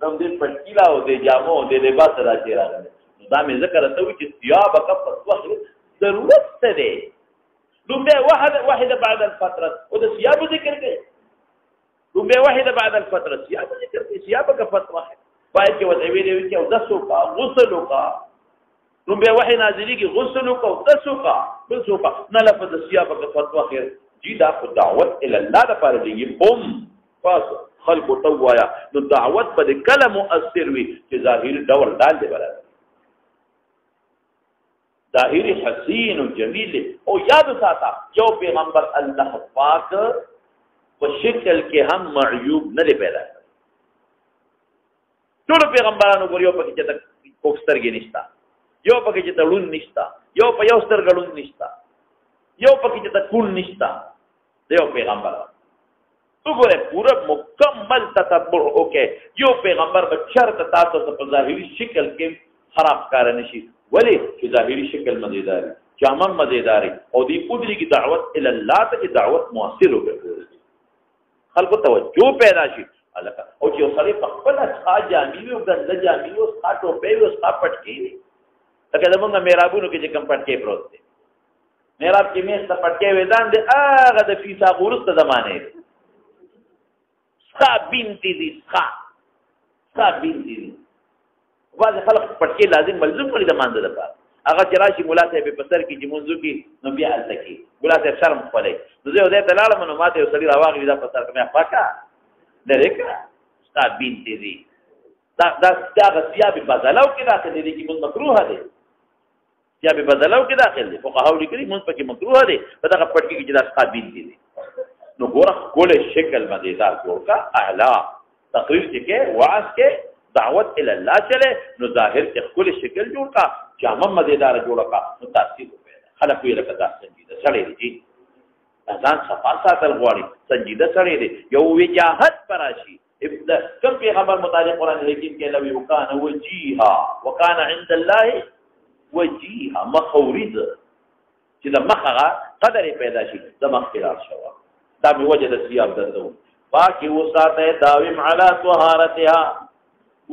نو دې پټکیلا او دې جامو دې لباس راځي راغلی دا مې ذکر ته و چې ثياب کف وخت ضرورت ته دی لومبه واحده بعد الفتره او د ثياب ذکر کوي لومبه واحده بعد الفتره ثياب ذکر کوي ثياب کف واحد پای کې وځي ویلې چې او دسو کا غسل کا لومبه وحي نازلي کې غسل کا او دسو کا بل سو کا نه لفظ ثياب کف واحد جی دا دعوت الى الله د پاره دی قم پاس خلکو ته وایا نو دعوت به کله مؤثر وي چې ظاهري ډول ډال دی برابر ظاهري حسین و جمیل او یاد ساته یو پیغمبر الله پاک په شکل کې هم معیوب نه دی پیدا ټول پیغمبرانو ګوريو په کې چې کوسترګې نشتا یو په کې چې تړون نشتا یو په یو سترګړون نشتا یو په کې چې کول نشتا دیو پیغمبر وګوره پورا مکمل تتبع وکې یو پیغمبر به شرط تاسو په ظاهري شکل کې خراب کار نشي ولی چې ظاهري شکل مزیدار جامع مزیدار او دی پودری کی دعوت ال الله ته دعوت مؤثر وګرځي خلکو توجه پیدا شي الکه او چې سړی په خپل ښه جامې او ګنده جامې او ښه ټوپې او ښه پټکی دي لکه زمونږ میرابونو کې چې کم پټکی پروت دی میراب کې مې څه پټکی ودان دي هغه د فیسا غورسته زمانه ښه بنتي دي ښه بنتي دي بعض خلک پټکی لازم ملزم کړي د مانده لپاره هغه چې راشي مولا صاحب په سر کې چې منځو کې نو بیا هلته کې مولا صاحب شرم خپلې نو زه دې ته لاړم نو ماته یو سړي راواغلی دا په سر کې مې پاکه لرې کړه ستا بینتې دي دا هغه ثیاب بدلو کې داخل دي چې مونږ مکروه دی ثیاب بدلو کې داخل دي فقهاو لیکلي مونږ پکې مکروه دی په دغه پټکي کې چې دا ستا بینتې دي نو ګوره ښکلی شکل مزیدار جوړ کا اعلی تقریر چې کې وعظ کې دعوت ال الله چلے نو ظاهر کې خپل شکل جوړ کا جامع مزیدار جوړ کا نو تاثیر پیدا خلک وی لکه دا سنجیده سړی دی ځان صفا ساتل غواړي سنجیده سړی دی یو وجاهت پراشي کوم پیغمبر مطابق قران حکیم کې لوي وکانه وجيها وکانه عند الله وجيها مخورید چې د مخه قدر پیدا شي د مخ خلاف شو دا به وجه د سیاب درته باقي وساته داوم علی طهارتها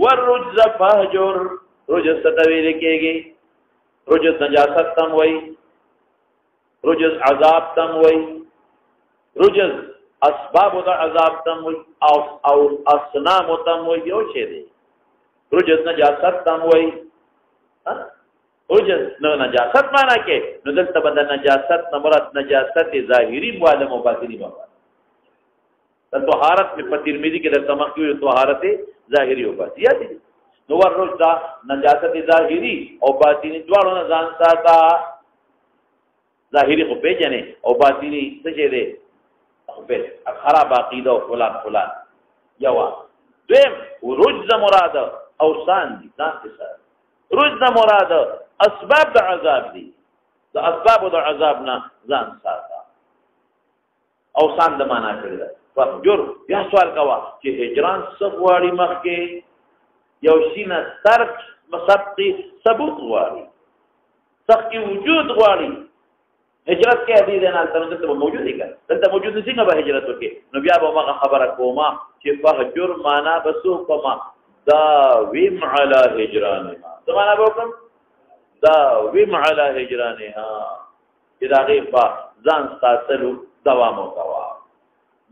والرجز فهجر رجز تطویل کېږي رجز نجاست تم وای رجز عذاب تم وای رجز اسباب د عذاب تم وای او اصنام تم وای یو شی دی رجز نجاست تم وای رجز نجاست معنا کې نو دلته بد نجاست مراد نجاست ظاهری معلوم او باطنی معلوم د طهارت په ترمذی کې د تمخوی طهارت ظاهری او باطنی دي نو ورج دا نجاست ظاهری او باطنی دواړو نه ځان ساته ظاهری خو پیژنې او باطنی څه شه دي خو په خراب عقیده او فلان یوا دیم ورج مراد او سان دي ځان څه رج مراد اسباب د عذاب دي د اسباب د عذاب نه ځان ساته او سان د معنا کړی فجر یا سوال کوا چې هجران سغواړي مخکې یو شینه ترک مسبقي ثبوت غواړي سخت وجود غواړي هجرت کې حدیث نه تاسو ته موجود دی دلته موجود دي څنګه به هجرت وکړي نو بیا به ما خبره کومه چې فجر معنا بسو کومه دا ویم علی هجرانها څه معنا به کوم دا ویم علی هجرانها چې دا غي په ځان ساتلو دوام وکوا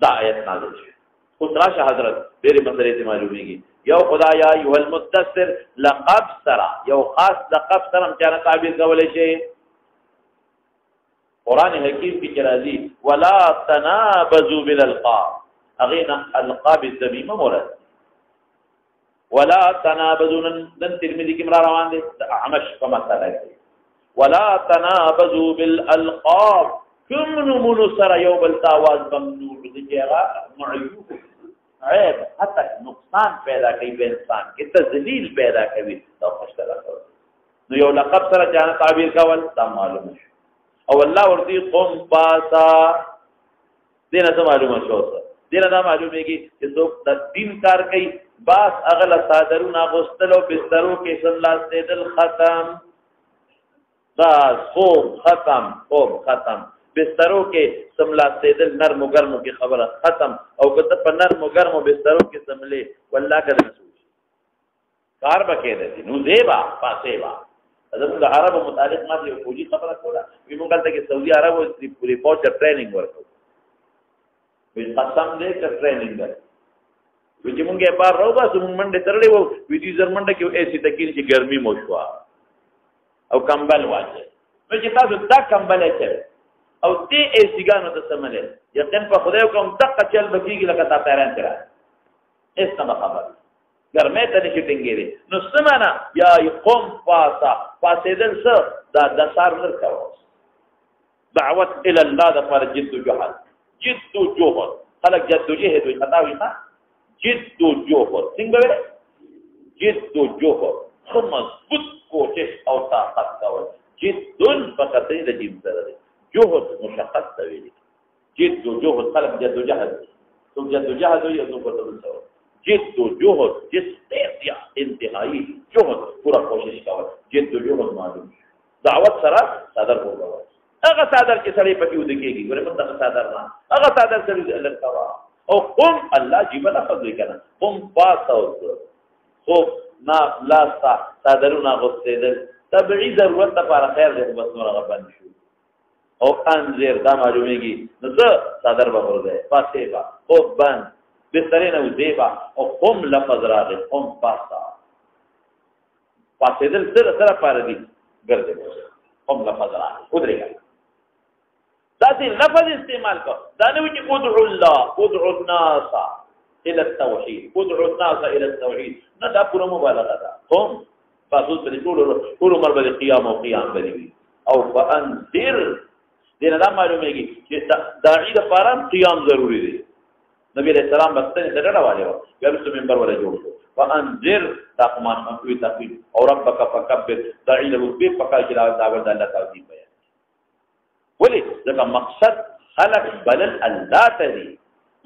دا آیت نازل شي خو راشه حضرت ډېرې مسلې ته معلومیږي یو خدایا ایه المدثر لقب سرا یو خاص لقب سره چې تعبیر کولای شي قران حکیم کې راځي ولا تنابزوا بالالقاب اغینا القاب الذمیمه مراد ولا تنابزوا نن ترمذی کې روان دي عمش په مساله کې ولا تنابزوا بالالقاب کوم نمونو سره یو بل تاواز ممنوع دي چې معیوب عیب حتی نقصان پیدا کوي په انسان کې تذلیل پیدا کوي دا مشکل راځي نو یو لقب سره ځان تعبیر کول دا معلومه شو او الله ورته قوم پاسا دینه ته معلومه شو دینه دا معلومیږي چې څوک د دین کار کوي باس اغل صادرون اغوستلو بسترو کې صلی الله علیه ختم دا خوب ختم بسترو کې سملا سیدل نرم و گرم کی خبره ختم او کته په نرم و گرم بسترو کې سملې والله کله مسوي کار بکې دي نو زیبا پاسېبا زموږ د عربو متعلق ما یو فوجي خبره کوله وی مونږ ته کې سعودي عربو پوری فوج ټریننګ ورکو وی قسم دې ک ټریننګ وی چې مونږه بار راو با زموږ منډه ترلې وو وی دې زرمنډه کې ایسی تکین چې ګرمي موشوا او کمبل واچي نو چې تاسو دا کمبل اچي او دې ایسیګانو ته سمله یقین په خدای کوم دقه چل بکیږي لکه تا پیران کرا اس نه خبر ګرمه ته نشي ټینګېږي نو سمانا یا قم فاسا فاسدل څه دا د سار نر کاوه دعوت الى الله د پر جد جهاد جد جهاد خلق جد جهاد وي خطاوي ها جد جهاد څنګه وره جد جهاد خو مضبوط کوشش او طاقت کول جد فقط د جیم سره دی جهد مشقت ته ویل جد جهد خلق جد جهاد تو جد جهاد وي او په تاسو سره جد جهد جس ته انتهایی جهد پورا کوشش کول جد جهد معلوم دعوت سره صدر وګورئ هغه صادر چې سړی پکې ودکېږي ګوره په دغه صادر نه هغه صادر سړي الله تعالی او قم الله جبل فضل کنه قم فاصوت خو نا لاستا صادرونه غوستېدل تبعی ضرورت لپاره خیر دی بس نور هغه بند شو او انذر دا معلومیږي نو څه صادر به ورده پاتې با او بند بهترین او دیبا او قم لفظ راغی قم فاصا پاتېدل سره پاره دي ګرځي قم لفظ راغی ودرېږي ذاتي لفظ استعمال کو دا نه وي چې ادعو الله ادعو الناس الى التوحيد ادعو الناس الى التوحيد نه دا پوره مبالغه ده قم فاصل پر ټول عمر به قیام او قیام بلی او فانذر دین دا معلومیږي چې داعی لپاره قیام ضروری دی نبی علیہ السلام بستنی ته ډډه والے و بیا رسو منبر ولا جوړ شو فانذر دا قمان کوي تقوی او ربک فکبر داعی له به پکا چې دا ور د الله تعالی بیان ولی ځکه مقصد خلق بلل الله تدي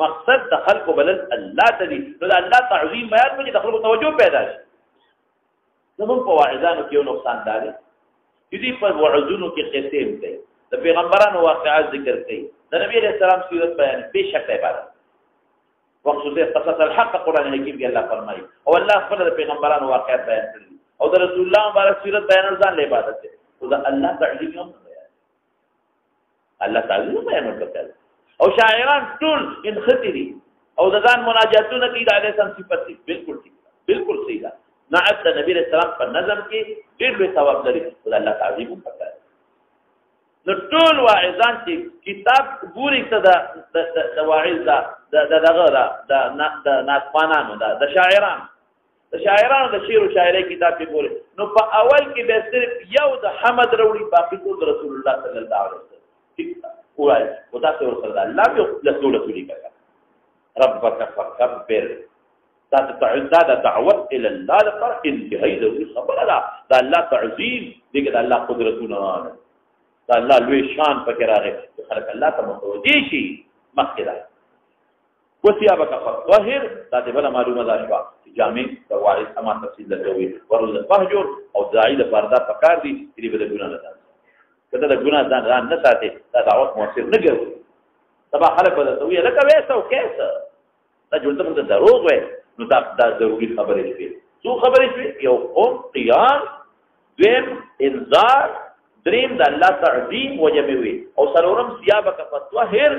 مقصد د خلق بلل الله تدي نو د الله تعظیم بیان کې د خلکو توجه پیدا شي زمون په واعظانو کې یو نقصان دی چې دې په وعظونو کې قسم کوي د پیغمبرانو واقعات ذکر کوي د نبی علیہ السلام سیرت بیان به شک عبارت وخصوصا قصص الحق قران حکیم کې الله فرمایي او الله خپل د پیغمبرانو واقعات بیان کړي او د رسول الله مبارک سیرت بیان ځان له عبادت دی او د الله تعظیم هم الله تعالی بیان وکړل او شاعران ټول انخطری او د ځان مناجاتونه کوي د علیه السلام صفات دي بالکل ٹھیک بالکل صحیح ده نعت نبی رسول الله په نظم کې ډېر لوی ثواب لري د الله تعالی وکړل نو ټول واعظان چې کتاب ګوري ته د واعظ دغه د ناتمانانو د شاعرانو د شعر او شاعرۍ کتاب کې ګوري نو په اول کې به صرف یو د حمد وروړي باقي ټول رسول الله صلی الله علیه وسلم وای ودا څه ورسره الله یو رسول کړه ربک فکبر دا دعوت الى الله لپاره انتهایی ضروري خبره ده دا الله تعظیم دغه الله قدرتونه دا الله لوی شان پکې راغی چې خلک الله ته متوجي شي مخکې ده وثيابك فطهر دا دې بل معلومه ده شو جامع واعظ اما تفصیل لګوي ورل فهجر او داعی لپاره دا پکار دي چې به ګناه نه ده کله د ګناه ځان نه ساتي دا دعوت موثر نه ګرځي تبا خلک به ته ویل لکه وېسو کیسه دا جوړته موږ دروغ وې نو دا ضروري خبرې دي څو خبرې دي یو قوم قیام دیم انذار دریم د الله تعظیم وجبه وي او سلورم ثيابك فطهر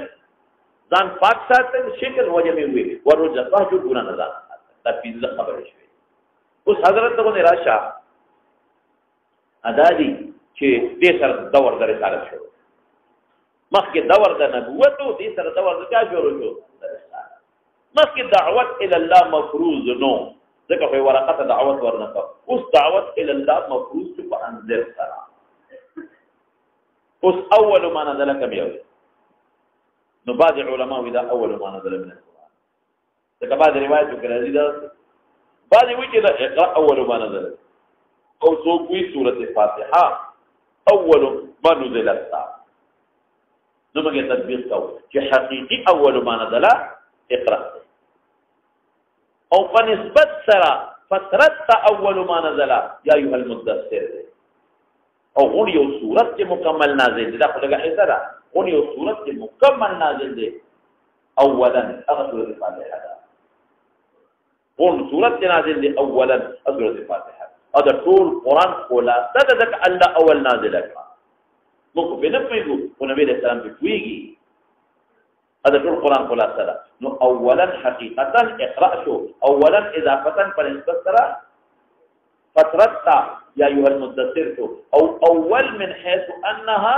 ځان پاک ساتل شکل وجبه وي ورجه فهجر ګناه نه ده دا پنځه خبرې شوي اوس حضرت ته راشه ادادي چې دې سره دور د رسالت شو مخکې دور د نبوت او دې سره دور د چا شروع شو مخکې دعوت الى الله مفروض نو ځکه په ورقه دعوت ورنکړه اوس دعوت الى الله مفروض په انذر سره اوس اول ما نزل کم یو نو بعض علماء دا اول ما نزل من القرآن ځکه بعض روایتو کې راځي دا بعض وایي چې دا اقرا اول ما نزل او څوک وایي سورۃ فاتحه اول ما نزلت نو موږ تطبیق کوو چې حقيقي اول ما نزل اقرا او په نسبت سره فترت اول ما نزل یا ایها المدثر او غون یو صورت چې مکمل نازل دي دا خلګه حصہ ده غون یو صورت چې مکمل نازل دي اولا سورۃ الفاتحه غون صورت چې نازل دي اولا سورۃ الفاتحه او دا ټول قران خلاصه ده ځکه الله اول نازل کړه موږ په نه پیګو او نبی رسول الله په پیګي دا ټول قران خلاصه ده نو اولا حقیقتا اقرا شو اولا اضافه پر نسبت سره فترت یا ایها المدثر شو او اول من حيث انها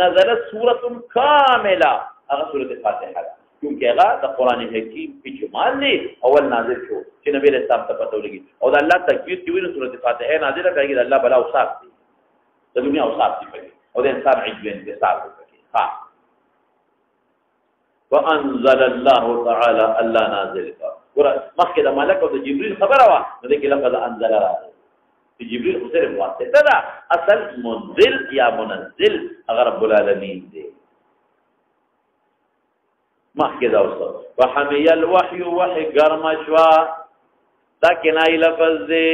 نزلت سوره كامله هغه سوره الفاتحه کیونکہ هغه د قران حکیم اجمال دی اول نازل شو چې نبی رسول الله ته پته ولګي او د الله تکبیر چې ویني سورۃ فاتحه نازله کړي د الله بلا اوصاف دي د دنیا اوصاف دي پکې او د انسان عجز انتصار پکې ها وانزل الله تعالی الله نازل کا ګور مخکې د ملک او د جبرئیل خبره وا نو د کې لفظ انزل راځي چې جبرئیل خو سره واسطه ده اصل منزل یا منزل هغه رب العالمین دی مخکې دا اوسه وحمی الوحی وحی ګرم شوا دا کنایي لفظ دی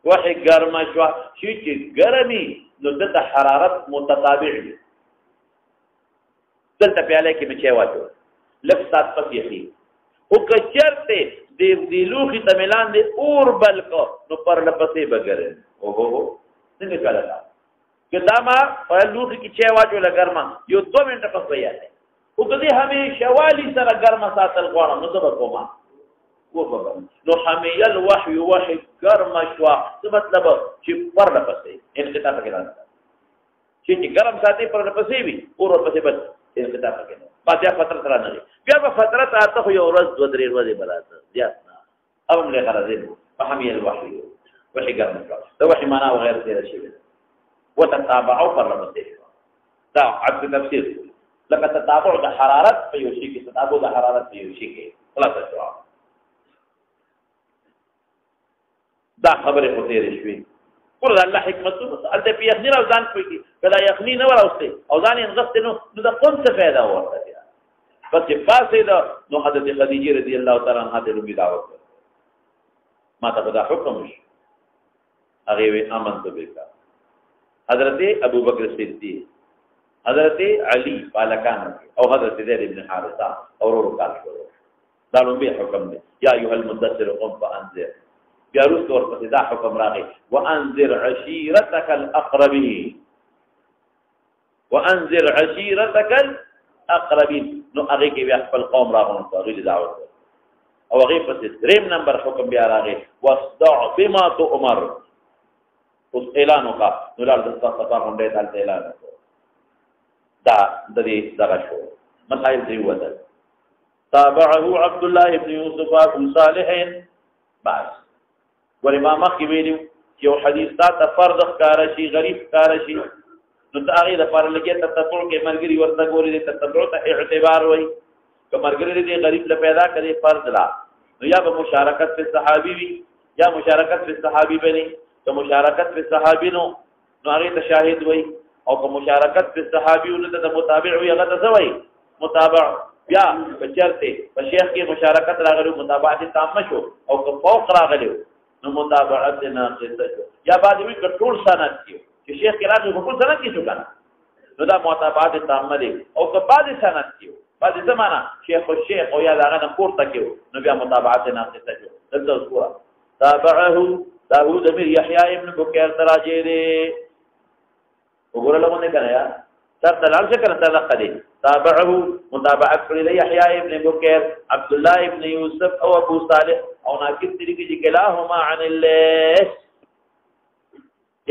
وحی ګرم شوا چې ګرمي نو د حرارت متطابق دی دلته پیاله کې مچې واچو لږ سات پس یخي او کچرته دې لوخي تملان دې اور بلکو نو پر لپسې بغیر او هو څنګه کړه کداما په لوخي کې چې واچو لګرما یو 2 منټه پس ویاله او کدی همیشه والی سره ګرم ساتل غواړم نو زه کومه وګورم نو حمیل الوحی وحی ګرم شوا څه مطلب چې پر لپسې انقطاع کې راځي چې ګرم ساتي پر لپسې وي اور لپسې بس انقطاع کې فاتحه فتره تر نه بیا په فتره ته خو یو ورځ 2-3 ورځې براته زیات نه او موږ غرض په حمیل الوحی وحی ګرم شوا دا وحی معنا او غیر دې شي وتتابعوا پر لپسې دا عبد تفسیر لکه تتابع د حرارت په یو شي کې تتابع د حرارت په یو شي کې خلاصه شو دا خبره خو تیرې شوې ګور الله حکمت الته په یخنی او ځان کوي کله یخنی نه وراوسته او ځان انغفت نو د قوم څه फायदा ورته بس فاسد نو حضرت خدیجه رضی الله تعالی عنها ته لومړی دعوت ما ته دا حکم شو هغه وی امن تو بیکا حضرت ابوبکر صدیق حضرت علی پالکان او حضرت زید بن حارثه اور کار شروع دا لومړی حکم دی یا ایها المدثر قم فانذر بیا وروسته ورپسې دا حکم راغی وانذر عشیرتک الاقربین وانذر عشیرتک الاقربین نو هغه کې بیا خپل قوم راغونډ هغه دعوت او هغه پسې 3 نمبر حکم بیا راغی واصدع بما تؤمر اوس اعلان وکړه نو لار د تاسو په غونډه دلته اعلان وکړه دا د دې دغه شو مسائل دی وته تابعه عبد الله ابن يوسف ابو صالح بس ورامه کې ویلو یو حدیث تا فرض ښکار شي غریب ښکار شي نو هغه د پر لګي تتبع کې مرګري ورته ګوري د تتبع ته اعتبار وای که مرګري دې غریب له پیدا کړي فرض لا نو یا به مشارکت په صحابي وي یا مشارکت په صحابي بني که مشارکت په صحابي نو هغه ته شاهد وای او که مشارکت په صحابي ولته د متابع وي هغه ته وای متابع بیا بچرته په شیخ کې مشارکت راغلو متابعت تام شو او که فوق راغلو نو متابعت ناقصه شو یا بعد وی ټول سند کیو چې شیخ کې راځي په ټول سند کې شو کنه نو دا متابعت تام دي او که بعد سند کیو بعد زمانہ شیخ او شیخ او یا هغه نه پورته کیو نو بیا متابعت ناقصه شو دلته صورت تابعه داوود بن یحیی ابن بکیر تراجه دي وګورل مونږ کنه یا تر دلال څه کنه تر دقه تابعه متابعت کړی یحیی ابن بکیر عبد الله ابن یوسف او ابو صالح او ناقص طریقې چې کلاهما عن الله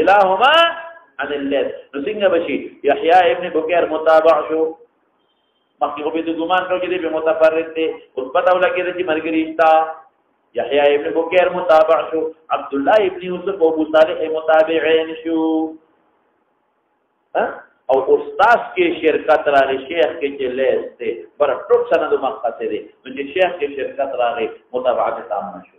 کلاهما عن الله نو څنګه بشي یحیی ابن بکیر متابع شو مخکې په دې ګمان کړو چې به متفرد دي او پتہ ولګي چې مرګري تا یحیی ابن بکیر متابع شو عبد الله ابن یوسف او ابو صالح متابعین شو او استاد کې شرکت راغی شیخ کې چې لیسته پر ټوک سند مقصد دی نو چې شیخ کې شرکت راغی متابعت تام شو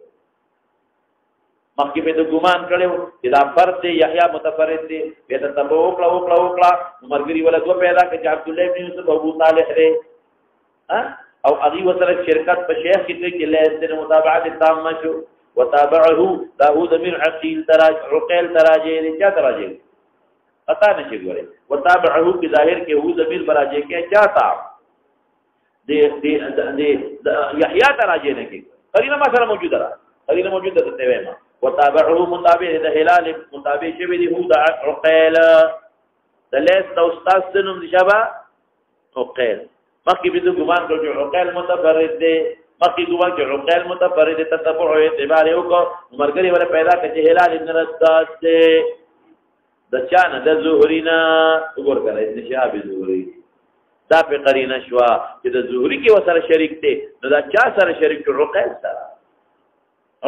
مخکې به د ګمان کړو چې دا فرد یحیی متفرد دی به ته تبو وکړه مرګري ولا دو پیدا کې عبد الله ابن یوسف ابو صالح دی او هغه وسره شرکت په شیخ کې چې لیسته متابعت تام شو وتابعه داوود بن عقيل عقيل تراجه کیا تراجه پتا نشي ګوري وتابعه په ظاهر کې هو ضمیر براجه کې چاته دې یحیی تراجه نه کې قرینه ما سره موجوده را قرینه موجوده ته وایم وتابعه متابع د هلال متابع شوی دی هو د عقيل د لیس د استاد سنم دي شبا عقيل مخکې به د ګمان کړو چې عقيل متفرد دی مخکې ګمان چې عقيل متفرد تتبع اعتبار یو کو مرګري ولا پیدا کړي هلال ابن رداد دی د چانه د زهرینا وګور کړه ابن شهاب زهری دا په قرینه شو چې د زهري کې وسره شریک دی نو دا چا سره شریک شو عقیل سره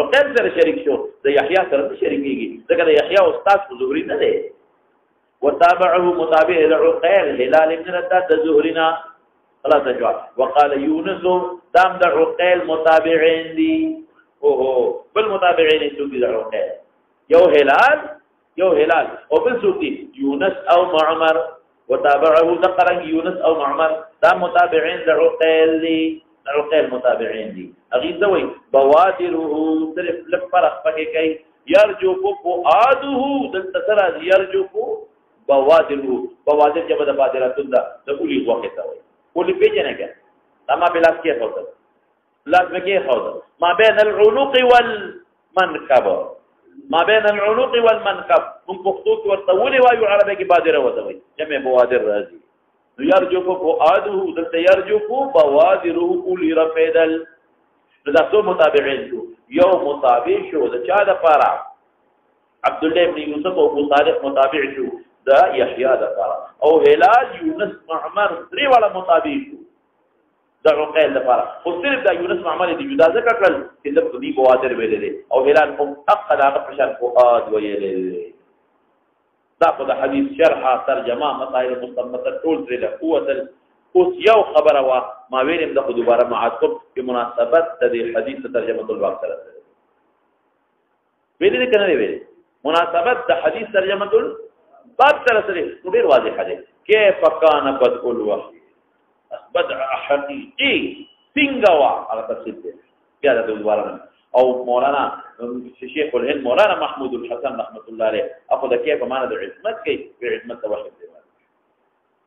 عقیل سره شریک شو د یحیی سره شریکيږي ځکه د یحیی استاد زهري نه دی وتابعه متابع العقيل هلال بن رداد الزهرينا خلاص جواب وقال يونس دام د عقيل متابعين دي بالمتابعين سوق العقيل يو هلال او بالسوقي يونس او معمر وتابعه ذكر يونس او معمر دام متابعين العقيل دي العقيل متابعين دي اغيثوي بوادره صرف لفرق پکې کوي يرجو فؤاده دلتسرا يرجو بوادر جب د بادرات ده د اولی وخت ته وي اولی پیژنه کې اما بلاس کې هوته لاس کې هوته ما بين العنق والمنكب ما بين العنق والمنكب من پختو کې ورته ولي وایو عربی کې بادره وته وي جمع بوادر راځي نو يرجو فؤاده دلته يرجو بوادره اولی رفدل دا څو متابعين شو یو متابع شو د چا د پاره عبد الله ابن يوسف او ابو صالح متابع شو دا یحیی دا پارا او هلال یونس معمر درې والا مطابق دا عقیل دا پارا خو صرف دا یونس معمر دی جدا ذکر کړل چې د دې بوادر ویلې او هلال هم اقل هغه پشان فؤاد ویلې دا په حدیث شرح ترجمه مسائل مستمته ټول درې قوت اوس یو خبره وا ما ویلم د دوباره معاتب په مناسبت د حدیث ترجمه الباب سره ویلې کنه ویلې مناسبت د حدیث ترجمه باب سره ډیر واضح دی کیف کان بدء الوحی بدء حقیقی څنګه وا هغه تفصیل دی بیا د دوباره او مولانا شیخ الهند مولانا محمود الحسن رحمت الله علیه اخو د کیف معنا د عظمت کې په عظمت توحید دی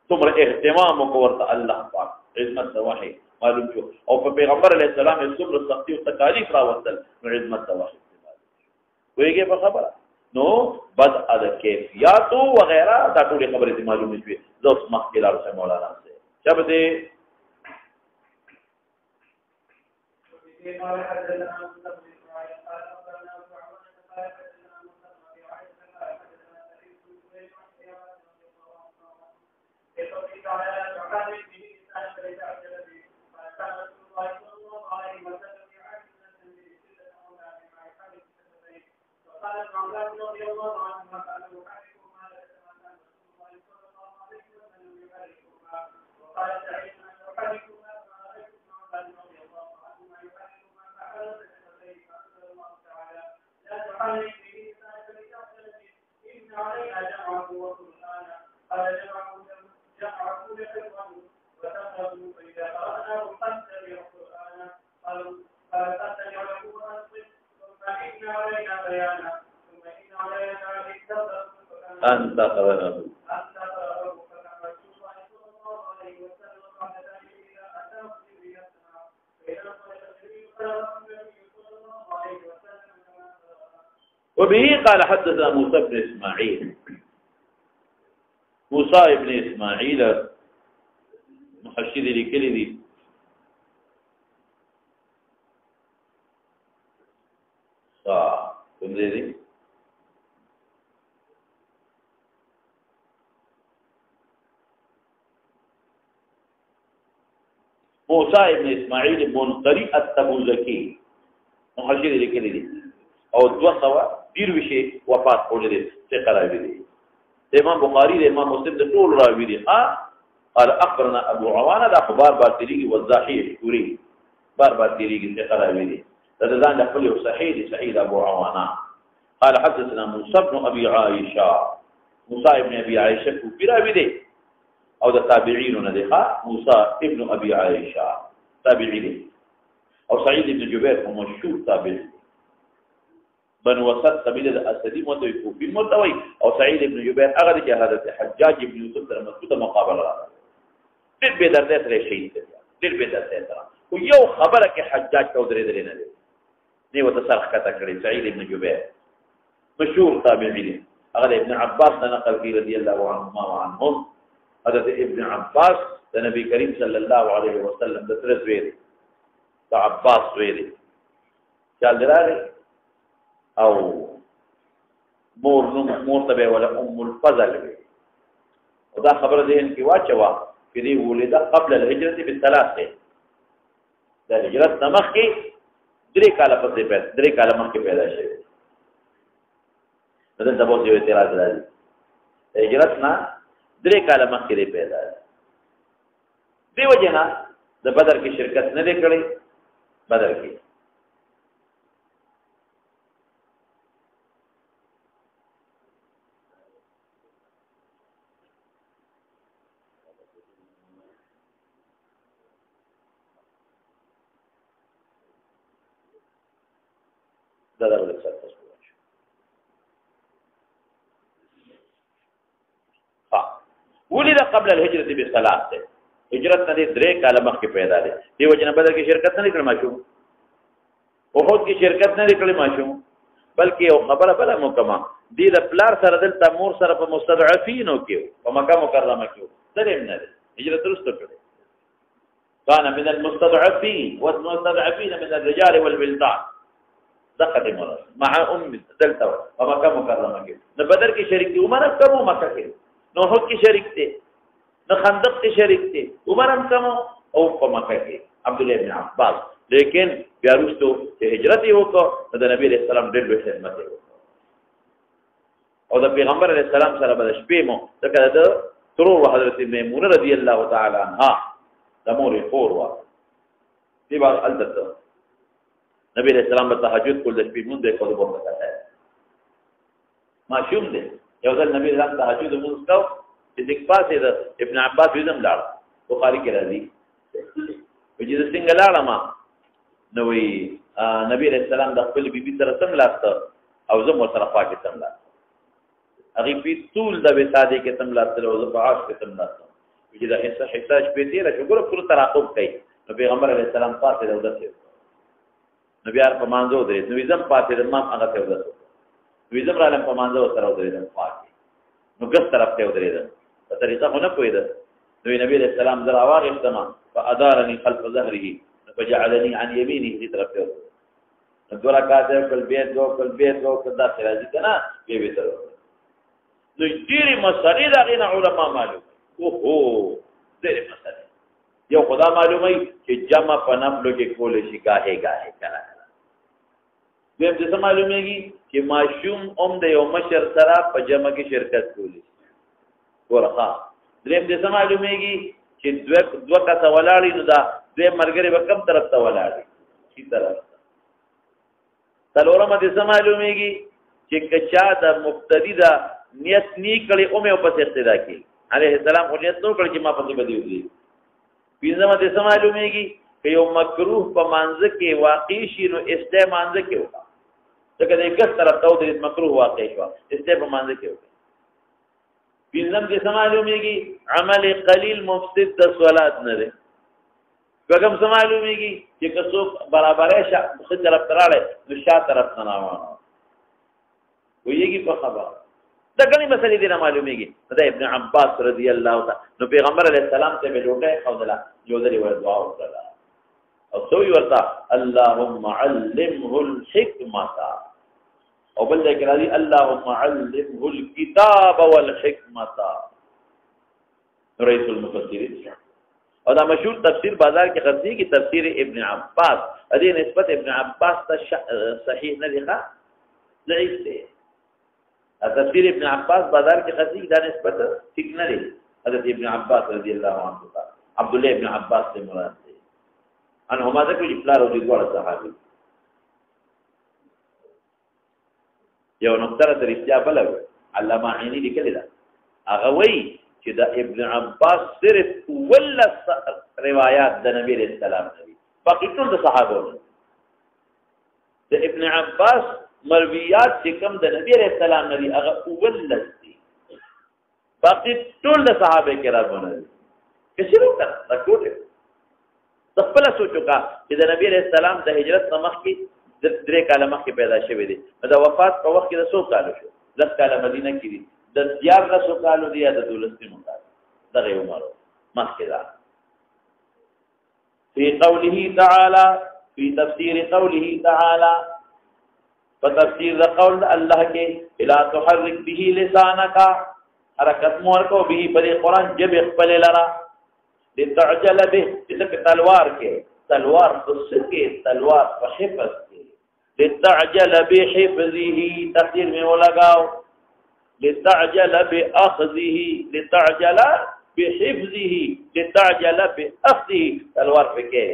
څومره اهتمام وکړه الله پاک عظمت توحید معلوم شو او په پیغمبر علیه السلام یې څومره سختی او تکالیف راوستل عظمت توحید ویږي په خبره نو بد اد کیفیات وغیرہ دا ټول خبرې معلومې شوې زوس مخکلار سے مولانا سے جب دې أنت قرنه وبه قال حدثنا موسى بن إسماعيل موسى بن إسماعيل محشد لكل ذي كم ذي موسى ابن اسماعيل منقري التبوذكي محشد لكل ذي او 220 وفات کړل دي څه راوي دي امام بخاري د امام مسلم د ټول راوي دي قال اخبرنا ابو عوانه د اخبار باتريږي والزاحي شوري بار تیریږي څه راوي دي دا ځان د خپل صحيح سعيد ابو عوانه قال حدثنا موسى بن ابي عائشه موسى ابن ابي عائشه کو راوي دي او د تابعين نه دي موسى ابن ابي عائشه تابعي دي او سعيد بن جبير هم مشهور تابعي بن وسط قبيله الاسدي متوي متوي او سعيد بن جبير هغه د حضرت حجاج بن يوسف سره مذکوره مقابله راغله ډېر به درته سره شهید دي ډېر به درته سره خو یو خبره کې حجاج چودري درې نه دي نه وته سرخ کته کړی سعيد بن جبير مشهور تابعي دي هغه ابن عباس نقل کی رضی الله عنهما وعنهم حضرت ابن عباس د نبی کریم صلی الله علیه وسلم د ترز ویل د عباس ویل چل دراره او مور ته ولا ام الفضل وی او دا خبره دین کې واچوا کې دی ولید قبل الهجرة بثلاث دی د هجرت نمخ کې 3 کاله پسې پیدا 3 کاله مخکې پیدا شوی دغه د بوځي اعتراض راځي هجرت نه 3 کاله مخکې پیدا دی وجنا د بدر کې شرکت نه کړي بدر کې ولید قبل الهجرة بثلاث هجرت نه 3 کاله مخکې پیدا دی دی وجنه بدر کې شرکت نه کړم شو احد کې شرکت نه کړم شو بلکې یو خبره بل مکمه دی د پلار سره د تمور سره په مستضعفینو کې په مکه مکرمه کې دریم نه هجرت درست کړی كان من المستضعفين والمستضعفين من الرجال والبلدان دقت مرض مع دلته په مکه مکرمه کې د بدر کې شریک دی عمر کمو مکه کې نو احد کې شریک دی نو خندق کې شریک دی عمر هم کمو او په مکه کې عبد الله بن عباس لیکن بیا وروسته چې هجرت یې وکړ د نبی رسول الله ډېر به خدمت وکړ او د پیغمبر علیه السلام سره به شپې مو ځکه د ترور حضرت میمونه رضی الله تعالی عنها د مور خور وا دی با البته نبی رسول الله په تهجد کول د شپې مونږ د کوو په کته ماشوم دی یو ځل نبی رسول الله تهجد مونږ کو چې د پاسه د ابن عباس وزم لاړ بخاری کې راځي چې د څنګه لاړم نو وی نبی رسول الله د خپل بیبي سره سم لاست او زه مو سره پاکه سم لاست هغه په طول د وساده کې سم لاست او زه په عاش کې سم لاست چې دا حصہ شپې تیر شګور پر تراقب کوي نو پیغمبر علیه السلام پاتې ودته نبی ار په مانځو درې نو زم پاتې د ما هغه ته ودته نو زم را لم په مانځو سره ودرې پاتې نو ګس طرف ته ودرې په طریقه خو نه پوهېده نو نبی علیه السلام در اواغ استما فادارني خلف ظهره فجعلني عن يمينه دې طرف ته نو دورا کاته کل بیت دو کدا راځي کنه به تر نو ډېری مسالې دا غي علماء معلوم اوهو ډېری مسالې یو خدا معلومه چې جمع په نفلو کې کول شي گاهه کنه دیم څه معلومیږي چې ماشوم د یو مشر سره په جمع کې شرکت کولی ورخه دریم څه معلومیږي چې دوه کسه ولاړی نو دا دوی مرګري به کم طرف ته ولاړی شي طرف څلورم څه معلومیږي چې کچا د مبتدی دا نیت نی کړي او مې په اقتدا کې عليه السلام خو نیت نو کړی چې ما په دې بدی وځي پینځم څه معلومیږي چې یو مکروه په مانځ کې واقع شي نو استعمانځ کې وکړه ځکه د یو طرف ته د مکروه واقع شو استعمانځ کې وکړه پینځم څه معلومیږي عمل قلیل مفسد د صلات نه دی کوم څه معلومیږي چې کڅو برابرې شه طرف تراله نو شا طرف نه راوړو ویږي په خبره دا کني مسلې دي نه معلومیږي دا ابن عباس رضی الله تعالی نو پیغمبر علیه السلام ته به لوټه خدلا جو دري ور دعا وکړه او سوې ورته اللهم علمه الحکمه او بل ذکر علی اللهم علمه الكتاب والحکمه رئیس المفسرین او دا مشهور تفسیر بازار کې خرڅي کی تفسیر ابن عباس ادي نسبت ابن عباس ته صحیح نه دی ښه ضعیف دی تفسیر ابن عباس بازار کې خرڅي دا نسبت ٹھیک نه دی حضرت ابن عباس رضی الله عنه عبد الله ابن عباس سے مراد دی ان هما ذکر افلار او دوړ صحابي یو نقطه تر اشتیا بلو علامه عینی لیکلی دا هغه وی چې دا ابن عباس صرف ولا روایات د نبی رسول الله نبی باقي ټول د صحابه د ابن عباس مرویات چې کوم د نبی رسول الله نبی هغه ولا دي باقي ټول د صحابه کرامو نه دي کثیر وکړه دا ټول خپل سوچو کا چې د نبی رسول الله د هجرت مخکې 3 کاله مخکې پیدا شوی دی د وفات په وخت کې د 100 کال شو 10 کاله مدینه کې دي د 1100 کالو دی د 12 کال دغه عمر مخکې ده فی قوله تعالی فی تفسیر قوله تعالی فتفسیر قول الله کې الا تحرك به لسانك حرکت مور کو به پر قران جب خپل لرا لتعجل به چې تلوار کې تلوار پسکه تلوار په حفظ کې لتعجل بحفظه تقدیر میں وہ لگاؤ لتعجل باخذه لتعجل بحفظه لتعجل باخذه تلوار په کې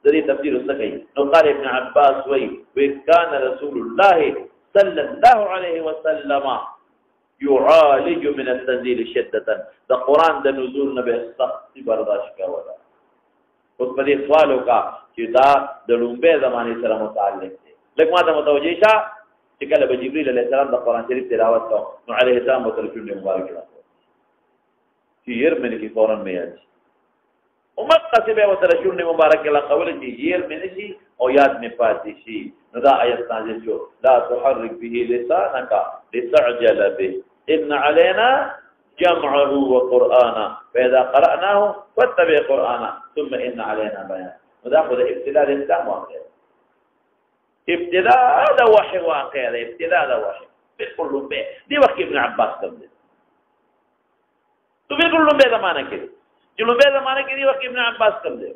ذری تفسیر وسکي نو قال ابن عباس وكان رسول الله صلى الله عليه وسلم يعالج من التنزيل شدة دا قرآن دا نزول نبی سخت برداشت کولا اوس په دې سوال وکړه چې دا د لومبه زمانه سره متعلق دی لکه ما ته متوجه شه چې کله به جبرئیل علیه السلام د قرآن شریف تلاوت وکړ نو علیه السلام متلفون مبارک راځي چې ير من کې فورا مې یاد امت قصبه وترشون مبارک الله قول چې ير من شي او یاد مې پاتې شي نو دا آیت نازل شو لا تحرك به لسانك لتعجل به ان علينا جمعه وقرآنا فإذا قرأناه فاتبع قرآنا ثم إن علينا بيان وده خذ ابتلاء الإسلام واقع ابتلاء هذا وحي واقع ابتلاء هذا وحي بيقول لهم به دي وقت ابن عباس كم دي تو بيقول لهم به زمانه كده جلو به زمانه كده دي وقت ابن عباس كم دي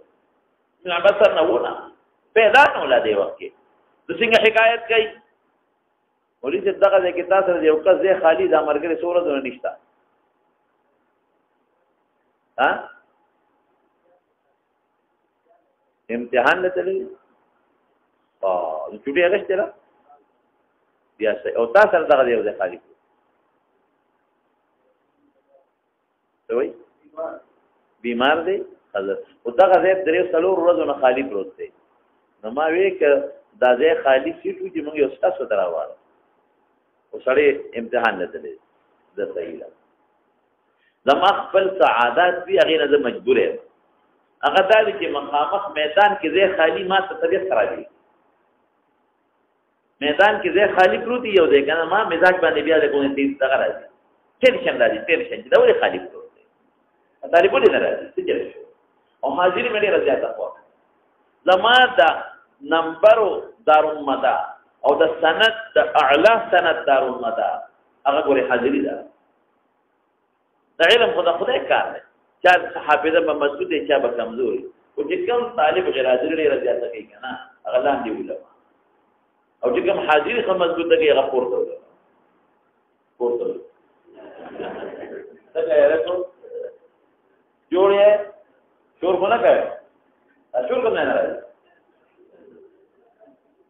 ابن عباس سر نوونا پیدا نولا دي وقت تو څنګه حکایت کوي ولې چې دغه د کتاب سره یو کس دی خالد امرګری سورہ دونه نشتا ها امتحان لته چوټي اگست را بیا او تاسو سره دغه یو ځای خالی وای بیمار دی حضرت او دغه ځای درې څلور ورځې نه خالی پروت دی نو ما وی ک دا ځای خالی سیټو چې موږ یو تاسو دراواره او سړی امتحان لته دی د صحیح زما خپل سعادت بیا غیر از مجبور یم هغه دا چې مخامخ میدان کې ځای خالی ما ته طبیعت خرابي میدان کې ځای خالی پروت یو دی کنه ما مزاج باندې بیا د کوم دې څنګه راځي ټینشن راځي دا ولې خالی پروت دی طالب ولې نه راځي څه چل شو او حاضر مې ډېر زیاته خو زما دا نمبر دارالمدا او د سند د اعلی سند دارالمدا هغه ګوري حاضری ده د علم خدای کار دی چا حافظه په مسجد دی چا به کمزوري او چې کوم طالب غیر حاضر ډېر زیاته کوي کنه هغه لاندې ولما او چې کوم حاضر خو مسجد دی هغه پورته څنګه راځو جوړه شور کو نه کوي شور کوم نه راځي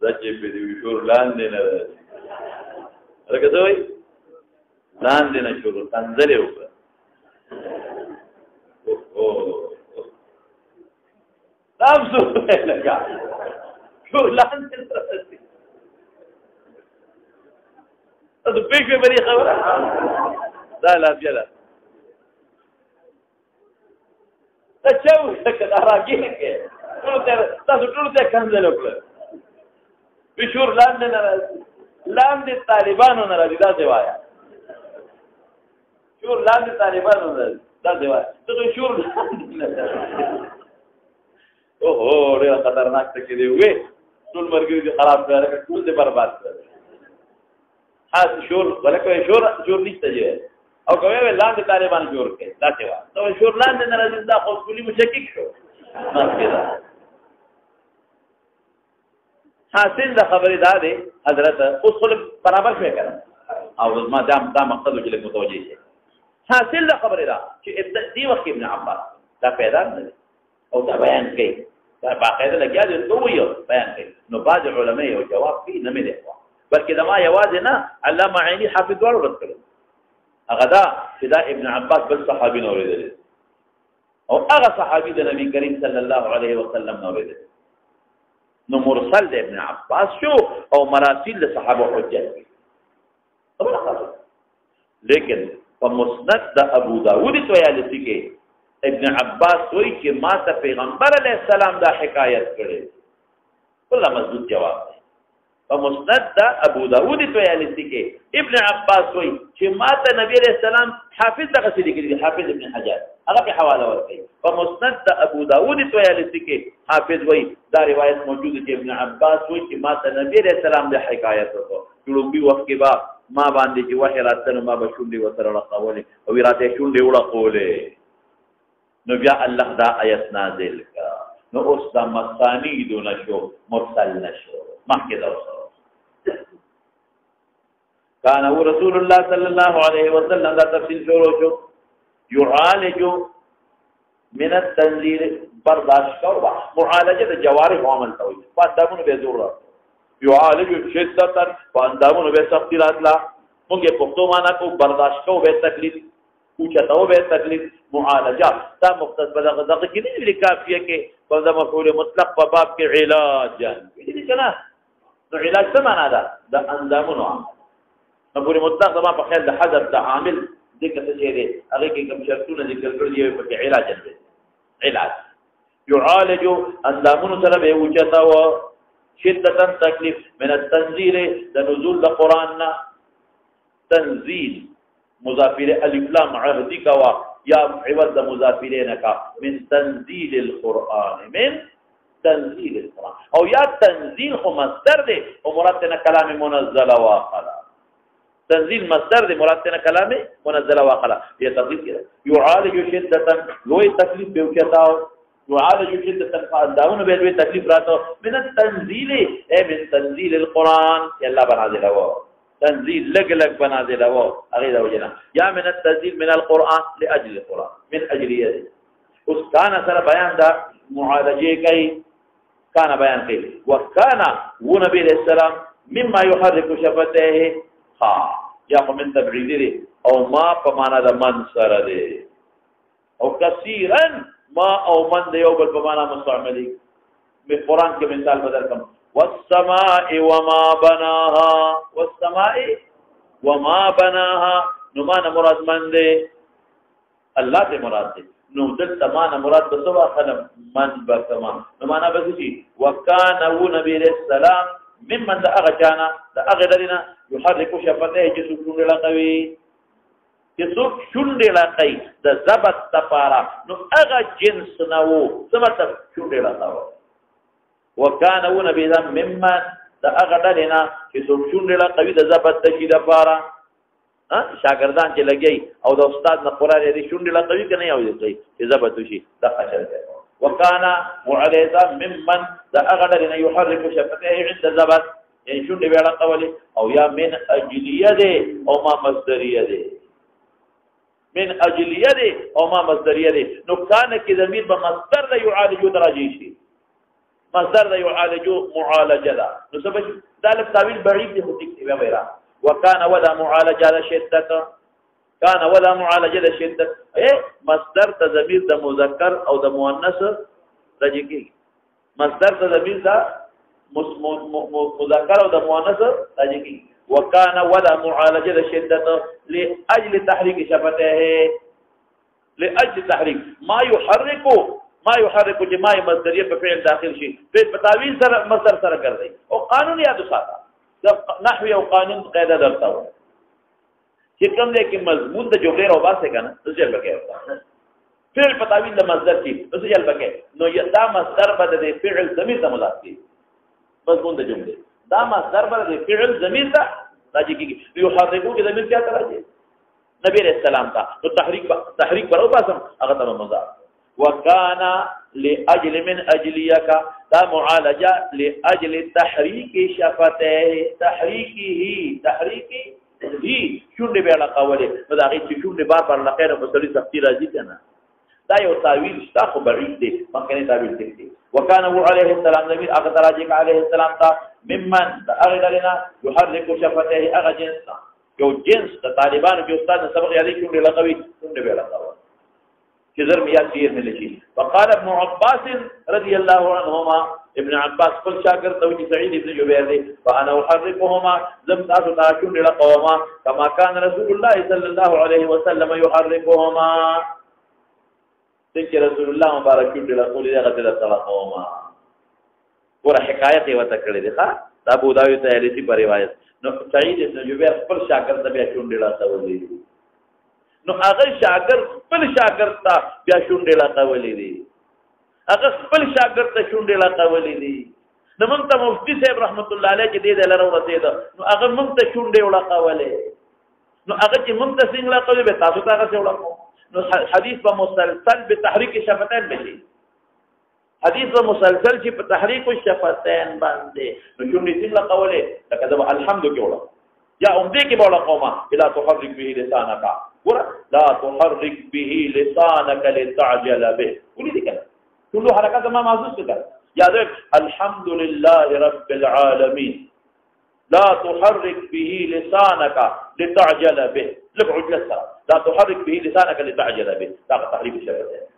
دچې په دې شور لاندې نه راځي لکه څه وایي لاندې نه شور تنزل وکړه نام سوره لگا شور لاندې نه راځي تاسو په بری خبره دا لا بیا تاسو څنګه راګی کې تاسو ټول ته کنځل وکړه بشور لاندې نه راځي لاندې طالبانو نه راځي دا دی وایا شور لاندې طالبانو نه راځي دا دی وایا ته شور لاندې نه راځي اوه ډېر خطرناک څه کې دی وې ټول مرګ دې خراب کړل ټول دې برباد کړل خاص شور ولکه شور نشته دی او کوي لاندې طالبان جوړ کړي دا څه وا ته شور لاندې نه راځي دا خو کلی مشکک شو ماسکدا حاصل د خبرې دا دی حضرت اوس خپل برابر شوی کړه او ما دا مقصد چې له متوجي شي حاصل د خبرې دا چې دی وخت ابن عباس دا پیدا نه او دا بیان کوي دا باقاعده لګیا دی نو یو بیان کوي نو بعض علماء یو جواب کوي نه ملي بلکې دا ما یوازې نه علامه عینی حافظ ور رد کړ هغه دا چې دا ابن عباس بل صحابي نه اوریدل او هغه صحابي د نبی کریم صلی الله علیه وسلم نه اوریدل نو مرسل د ابن عباس شو او مراسل د صحابه حجت لیکن په مسند د ابو داود تویالسی کې ابن عباس وایي چې ما ته پیغمبر علیه السلام دا حکایت کړي بل مضبوط جواب دی په مسند د ابو داود تویالسی کې ابن عباس وایي چې ما ته نبی علیہ السلام حافظ دغه څه لیکلي حافظ ابن حجر هغه په حواله ورکړي په مسند د ابو داود تویالسی کې حافظ وایي دا روایت موجود دی ابن عباس وایي چې ما ته نبی علیہ السلام د حکایت وکړو لومبي وخت کې با ما باندې چې وحی راتنه ما به شونډې وسره لقولې او راته شونډې وړقولې نو بیا الله دا آیت نازل کړه نو اوس دا مسانید نشو مرسل نشو مخکې دا وسو کان رسول الله صلی الله علیه وسلم دا تفصیل شروع شو يعالج من التنزيل برداشت او معالجه د جوارح عمل کوي پاندامونو به ضرورت يعالج شدتا پاندامونو به سختی راتلا موږ په پښتو معنا کو برداشت کو به تکلیف اوچتاو به تکلیف معالجه دا مختص بلغه دغه کې نه لري کافیه کې په د مفعول مطلق په باب کې علاج دي کنه نو علاج څه معنا ده د اندامونو مفعول مطلق زما په خیال د حذف د عامل ذکر څه دی هغه کې کوم شرطونه ذکر کړل دي په علاج دی علاج يعالج اندامونو سره به اوچتاو شدتا تکلیف من التنزيل د نزول القرآن تنزيل مضافر الف لام عهدی کوا یا عوض مضافرین کا من تنزيل القرآن من تنزيل القرآن او یا تنزيل خو مصدر دی او مراد نه کلام منزل واخلا تنزيل مصدر دی مراد نه کلام منزل واخلا یہ تفصیل کړه يعالج شدتا لوی تکلیف به وکتاو يعالج شدة فاندامون بيدوي تكليف راته من التنزيل اي من تنزيل القرآن يلا بنازل هو تنزيل لق بنازل هو اغير وجنا يا من التنزيل من القرآن لأجل القرآن من أجل يده اس كان سر بيان دا معالجه كي كان بيان كي وكان ونبي السلام مما يحرك شفتيه ها يا من تبعيدي او ما فمانا دا من سر دي او كثيرا ما او من دیو بل بمانا مستعملی میں قرآن کے مثال بدل کم والسماء وما بناها والسماء وما بناها نمانا مراد من دے اللہ دے مراد دے نو دل تمانا مراد بسوا خلم من بسما نمانا بسوچی وکانو نبی علیہ السلام ممن دا اغجانا دا اغدرنا يحرك شفته جسو کنڈ لقوی چې څوک شونډې لاقي د ضبط لپاره نو هغه جنس نه وو څه مطلب شونډې لاقاوه وکانه نبی ذا ممن د هغه ډلې نه چې څوک شونډې لاقوي د ضبط د شي لپاره شاګردان چې لګي او د استاد نه قرار دې شونډې لاقوي کنه یو دې چې ضبط وشي د خشل وکانه معلیذا ممن د هغه ډلې نه يحرك شفته عند ضبط یعنی شونډې ویلا قولي او یا من اجلیه دې او ما مصدریه دې من اجلیه دی او ما مصدریه دی نو کان کی ضمیر به مصدر د يعالجو درجه شي مصدر د يعالجو معالجه ده نو سبب ذلك تعویل بعید دی خو تکتیبه ویرا وکانه ولا معالجه شدت کان ولا معالجه شدت اے مصدر ته ضمیر د مذکر او د مؤنث راځي کی مصدر ته ضمیر دا مذکر او د مؤنث راځي کی وكان ولا معالجه شدت لاجل تحريك شفته لاجل تحريك ما يحرك جماع مصدريه په فعل داخل شي په تعویل سره مصدر سره ګرځي او قانون یاد وساته نحوی او قانون قاعده درته و چې کوم دې کې مضمون د جمله او باسه کنه څه چل بکې فعل په تعویل د مصدر کې څه چل بکې نو دا مصدر بد د فعل ضمیر ته مضاف کی مضمون د جمله دا مصدر بر فعل ضمیر ته راځي کیږي یو حرکو کې ضمیر کیا راځي نبی رسول الله تا تو تحریک پر او باسم هغه ته مضاف وکانا لاجل من اجلیک دا معالجه لاجل تحریک شفته تحریکی هی شونډه به علاقه دا غي چې شونډه بار لقینه په سړي سختي راځي کنه دا یو تعویل شتا خو بعید دی مخکنی تعویل دی وکانه علیه السلام نبی هغه راځي علیه السلام تا ممن اغدلنا يحرك شفته اغجنس یو جنس د طالبانو کې استاد سبق یادی شونډه لقوي شونډه به علاقه كذر ميات كثير من الشيء فقال ابن عباس رضي الله عنهما ابن عباس قل شاكر توجي سعيد بن جبير فأنا أحركهما لم تأتون لقوما كما كان رسول الله صلى الله عليه وسلم يحركهما تلك رسول الله مبارك لقول إذا غتل لقوما ورا حكاية وتكرر دي أبو داود تهلسي برواية سعيد بن جبير قل شاكر تبيتون لقوما نو هغه شاګرد خپل شاګرد ته بیا شونډې لګولې دي هغه خپل شاګرد ته شونډې لګولې دي نو موږ ته مفتي صاحب رحمت الله علیه چې دې لره ورسېده نو هغه موږ ته شونډې لګولې نو هغه چې موږ ته څنګه لګولې به تاسو ته هغه څنګه لګو نو حدیث په مسلسل به تحریک شفتین بشي حدیث په مسلسل چې په تحریک شفتین باندې نو شونډې څنګه قوله لکه دا الحمد کې وړه یا دې کې وړه قومه بلا تحرك به لسانك ور لا تحرك به لسانك لتعجل به ولې دې کړه ټول حرکت ما محسوس کړه یاد الحمد لله رب العالمين لا تحرك به لسانك لتعجل به لك عجلة لا تحرك به لسانك لتعجل به دا تحریف شفتین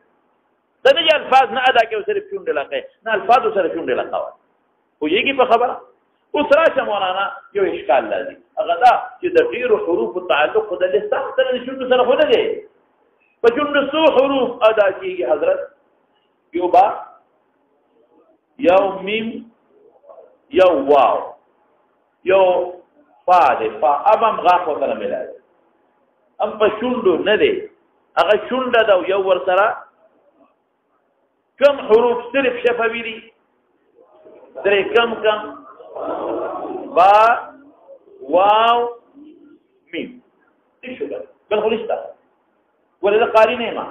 دا نه الفاظ نه ادا کې صرف شونډې لکه نه الفاظ سره شونډې لکاوه خو یېږي په خبره اوس راشه مولانا یو اشکال لازم هغه دا چې د ډیرو حروف تعلق د لسان سره د شونډو سره خو نه دی په شونډو څو حروف ادا کېږي حضرت یو با یو میم یو واو یو فا دی فا ابم غاف وسره ملای ام په شونډو نه دی هغه شونډه دا یو ور سره کم حروف صرف شفوي دي درې کم با واو میم دې شو بل خلصتا ولله قاری نه ما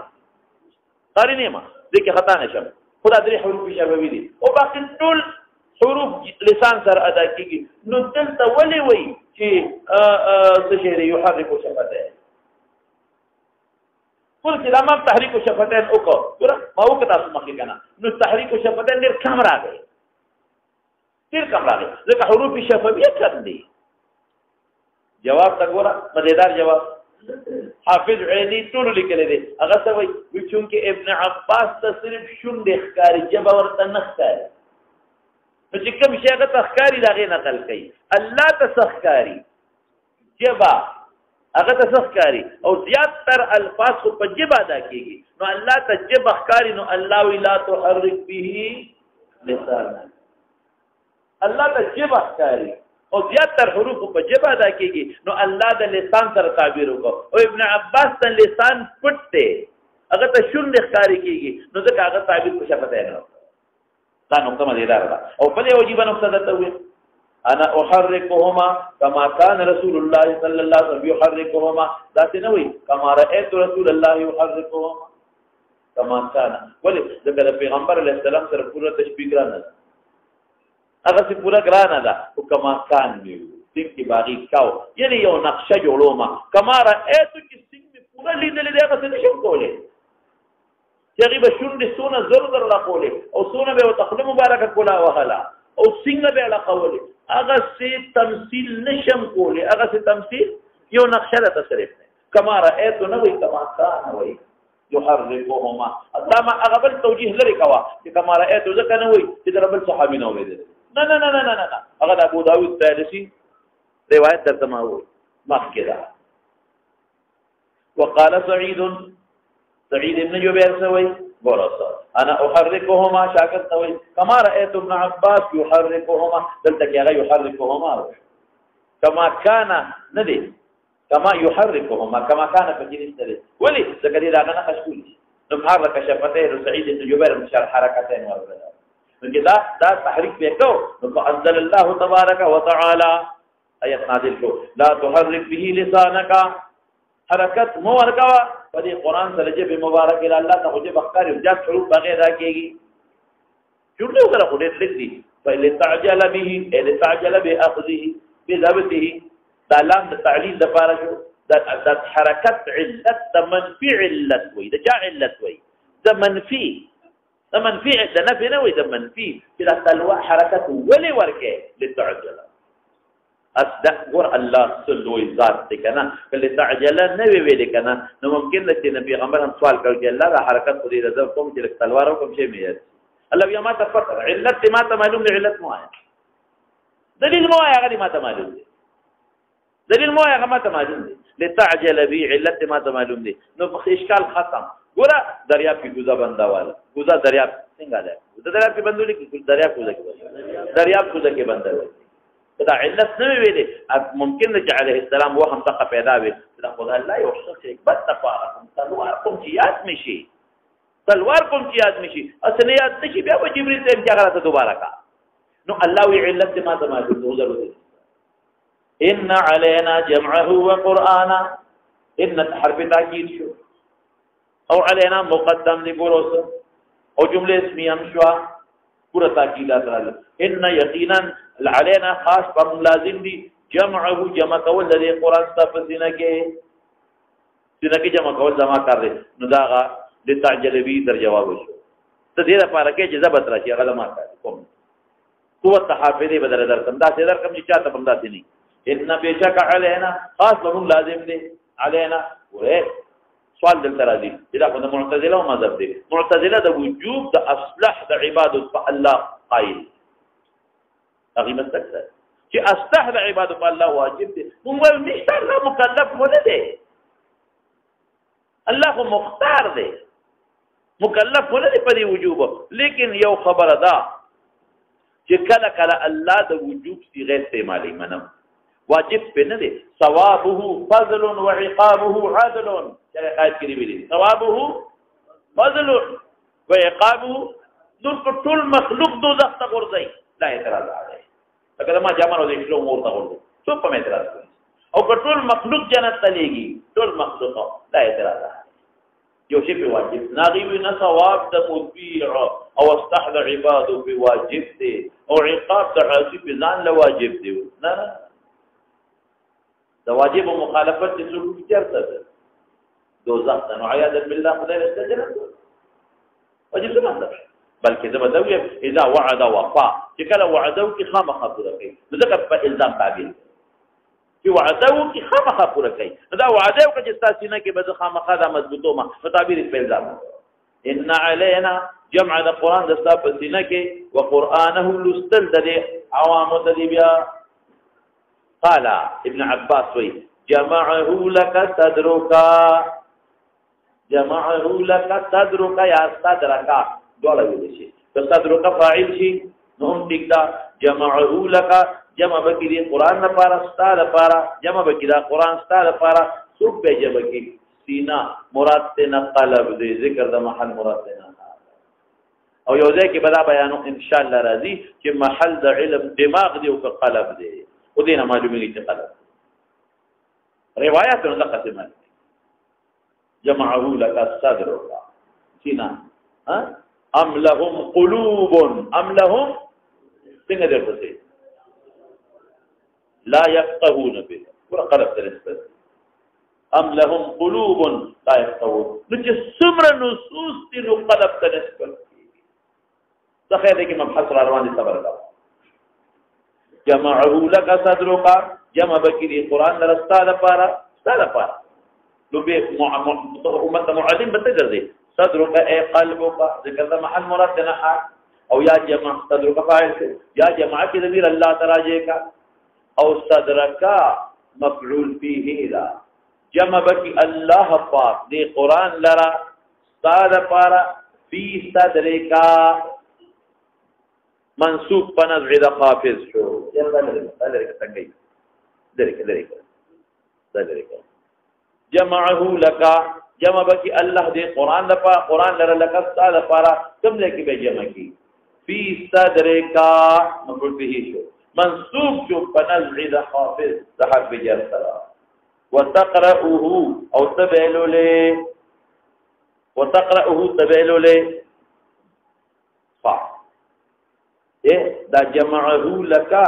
دې کې خطا نشم خدا درې حروف شفوي دي او باقي ټول حروف لسان سره ادا کیږي نو دلته ولي وي چې څه شی يحرك شفتيه قل چې لمه تحریک شفتین وکړه ګوره ما وکړه تاسو مخکې کنه نو تحریک شفتین ډېر کم راغی ځکه حروف شفویه کم دي جواب تا ګوره مزیدار جواب حافظ عینی ټول لیکلی دی هغه څه وایي چونکې ابن عباس ته صرف شونډې ښکاري ژبه ورته نه ښکاري نو چې کوم شی هغه ته ښکاري د هغې نقل کوي الله ته څه ښکاري ژبه هغه ته څه ښکاري او زیاتر الفاظ خو په ژبه ادا کېږي نو الله ته ژبه ښکاري نو الله وی لا تحرک به لسانک الله ته ژبه ښکاري او زیاتر حروف په ژبه ادا کېږي نو الله د لسان سره تعبیر وکړو او ابن عباس ته لسان پټ دی هغه ته شونډې ښکاري کېږي نو ځکه هغه تعبیر په شفته نه وکړو دا نقطه مزیدار ده او بلې عجیبه نقطه درته وویل انا احركهما كما كان رسول الله صلى الله عليه وسلم يحركهما ذات نوي كما رايت رسول الله يحركهما كما كان ولي ذکر پیغمبر علیہ السلام سره پورا تشبیه ګرانه هغه څه پورا ګرانه ده او كما كان میو دې کې باغی کاو یعنی یو نقشه جوړوما كما رايت چې څنګه پورا لیدل دې هغه څه نشم کوله چې غیب شونډې سونه زر لا کوله او سونه به تخله مبارکه کولا وهلا او څنګه به علاقه ولې هغه سي تمثيل نشم کولی هغه سي تمثيل یو نقشه ده تصریف نه کما رأيت نو وي کما كان وي يحركهما اما هغه بل توجيه لري کوا چې کما رأيت ځکه نه وي چې رب صحابي نه ولیدل نه هغه ابو داود طیالسی روایت درته ما وي مخکې ده وقال سعيد بن جبير سوي ورثه انا احركهما شاكر توي كما رايت ابن عباس يحركهما دلته هغه يحركهما كما كان ندي كما يحركهما كما كان فجنس ندي ولي ذكر اذا انا خشول نحرك شفتيه سعيد بن جبير مشار حركتين ورثه من كده دا تحريك بيكو فانزل الله تبارك وتعالى ايات نازل شو لا تحرك به لسانك حرکت مو ورکوا په دې قران سره چې به مبارک ال الله ته خو بخار او جات حروف بغیر راکېږي جوړو سره خو دې لیکلي فإن تعجل به إذا تعجل بأخذه بذبته دا لام د تعلیل د پاره شو د حرکت علت د منفي علت وي د جا علت وي د منفي د نفي نه وي د منفي چې د تلوا حرکت ولي ورکه لتعجل اصدق الله سلوي ذات دي کنه کله تعجل نه ویل کنه نو ممکن ده چې نبی پیغمبر هم سوال کوي الله د حرکت په دې رضا کوم چې تلوار کوم شي میت الله بیا ما تفکر علت ما ته معلوم دی علت مو آیا دلیل مو آیا غلی ما ته معلوم دی دلیل مو آیا ما ته معلوم دی لتعجل بي علت ما ته معلوم دی نو اشکال ختم ګوره دریاب کې ګوزا بنداواله ګوزا دریاب څنګه ده دریاب کې بندول کې دریاب ګوزا کې بنداواله دا علت نه ویلې ممکن چې عليه السلام وهم څخه پیدا وي دا خدای الله یو څه چې بد تفاهم تلوار کوم چې یاد مشي اصل یاد نشي بیا به جبريل ته امتحان ته دوباره کا نو الله وی علت ما ته معلوم ضروري ان علينا جمعه وقرانا ان حرف تاکید شو او علینا مقدم دی ګوروس او جمله اسمیه هم شو پورا تاکیدات راغله ان یقینا علینا خاص پر لازم دی جمعه جمع کول د قرآن ستاسو سینه کې جمع کول زما کار دی نو دا د تعجل بی در جواب شو ته دې لپاره کې چې ضبط راشي هغه ما کوم قوت حافظه بدل درکم دا څه درکم چې چاته بندا دي نه ان بشک علینا خاص پر لازم دی علینا وره سوال دلته راځي دا په معتزله او مذهب دی معتزله د وجوب د اصلح د عبادت په الله قائل هغه مستقر چې اصلح د عبادت په الله واجب دی موږ نشته الله مکلف ونه دی الله مختار دی مکلف ونه دی په دې وجوب لیکن یو خبره ده چې کله کله الله د وجوب صيغه استعمالي منم واجب په نه دی ثوابه فضل وعقابه عدل چې قائد کړی ویلي ثوابه فضل وعقابه نور ټول مخلوق دوزخ ته ورځي لا اعتراض علی اگر ما جامه نو دې شلو مور ته ورځي څه په اعتراض کوي او ټول مخلوق جنت ته لېږي ټول مخلوق لا اعتراض یو شی په واجب ناغي نه ثواب د مطیع او استحل عباد په واجب دی او عقاب د عاصی په ځان له واجب دی نه د واجب مخالفت د څه چرته ده دوزخ ته عیاذ بالله خدای استجنه واجب څه مطلب بلکې زبدوی اذا وعد وفا چې کله وعدو کې خامخ پوره کوي ځکه په الزام تعبیر چې وعدو کې خامخ پوره کوي دا وعده او چې تاسو نه کې به خامخ دا مضبوطو ما تعبیر په الزام ان علینا جمع القران د تاسو سینه کې وقرانه لستل د عوام د بیا قال ابن عباس وی جمعه لك صدرك یا صدرك دوله ویل شي که صدرك فاعل شي نو هم ټیک دا جمعه لك جمع بکی قرآن لپاره ستا لپاره جمع بکی دا قرآن ستا لپاره څوک به جمع کی سینا مراد ته قلب دی ذکر د محل مراد ته او یو ځای کې بلا بیانو ان شاء الله راځي چې محل د علم دماغ دی او قلب دی او دینه معلومیږي چې قلب روایت نو قسمه جمعه لك صدرك سینا ام لهم قلوب ام لهم څنګه درته لا يفقهون به ورقلب تلسبت ام لهم قلوب لا يفقهون نجي سمر نصوص دي قلب تلسبت تخيل دي مبحث روان دي صبر الله جمعه لك صدرك جمع بكي قرآن لرستا لپاره لو به امت معلم بتجري صدرك اي قلبك ذكر ده محل مراد نحا او يا جمع صدرك فاعل يا جماعه کی ضمیر الله تعالی کا او صدرکا مفعول فيه لا جمع بکی الله پاک دی قرآن لرا صاد پارا فی صدرکا منصوب پنزع دا خافظ شو جمعه لکا جمع بکی الله دی قرآن لرا لکا صاد پارا کم لکی بے جمع کی فی صدرکا مفعول فيه شو منصوب جو پنزع دا خافظ دا حرف جر سرا وتقرأه او تبعلو لے فا دا جمعه لکا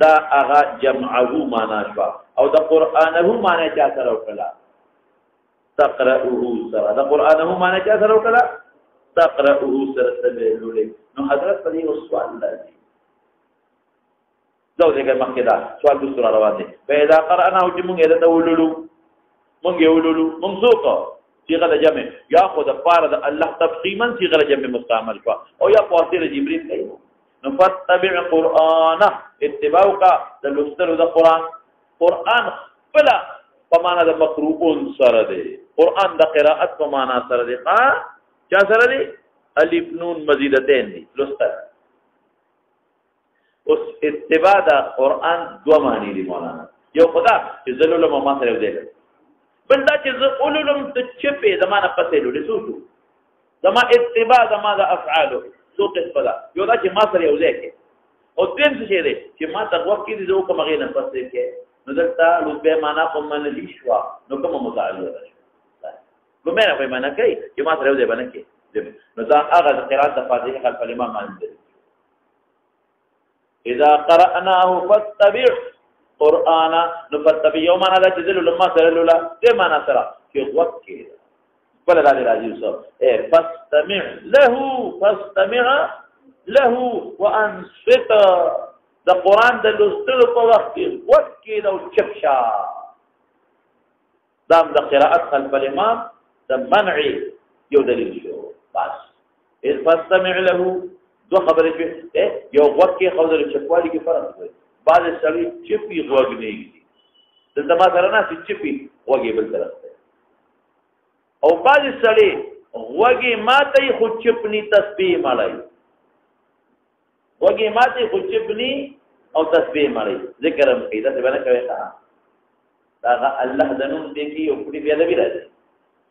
دا اغا جمعه مانا شوا او دا قرآنه مانا چا سر وکلا تقرأه سر دا قرآنه مانا چا سر وکلا تقرأه سر تبعلو لے نو حضرت پدی سوال لازم دو ذکر مخکدا سوال دوسرا روان دي فاذا قرأناه چې مونږ یې ولولو منسوقه صيغه د جمع یا خود فار د الله تفخیما صيغه د جمع مستعمل شو او یا فاصله جبريل کوي نو فتبع قرآنه اتباعك د لوستلو د قرآن بلا په معنا د مقروءون سره دی قرآن د قراءت په معنا سره دی چا سره دی الف نون مزیدتين دي لوستل اوس اتباع د قرآن دو معنی دي مولانا یو خدا چې زلولم ما سره دی بل دا چې زلولم ته چپه زمانه پته لولې سوچو زما اتباع زما د افعال سو قسم دا یو دا چې ما سره یو ځای کې او دیم څه دی چې ما تقوا کې دي زه کوم غیر نه پته کې نو دلته لوبه معنا کوم نه دي شو نو کوم متعلق ده لمنه په معنا کوي چې ما سره یو ځای باندې کې نو دا هغه قرات د فاتحه خلف الامام باندې اذا قرأناه فاتبع قرآنا نفتبع يوم انا ذا جزل لما سره لولا دې معنا سره چې وخت کې بل راځي وسو فاستمع له وانصت د قران د لوستلو په وخت کې وخت کې دا چپشا دام د قراءت خلف الامام د منع یو دلیل شو بس فاستمع له دو خبرې چې یو وخت کې خبره چپوالي کې فرق دی بعض سړي چپي غوږ نه دي د ما سره نه چپي غوږ بل طرف دی او بعض سړي غوږ ماته خو چپني تسبیح مړای وګي ماته خو چپني او تسبیح مړی ذکر هم کوي دا څه باندې کوي دا الله د نوم دی کې یو پړي بیا د راځي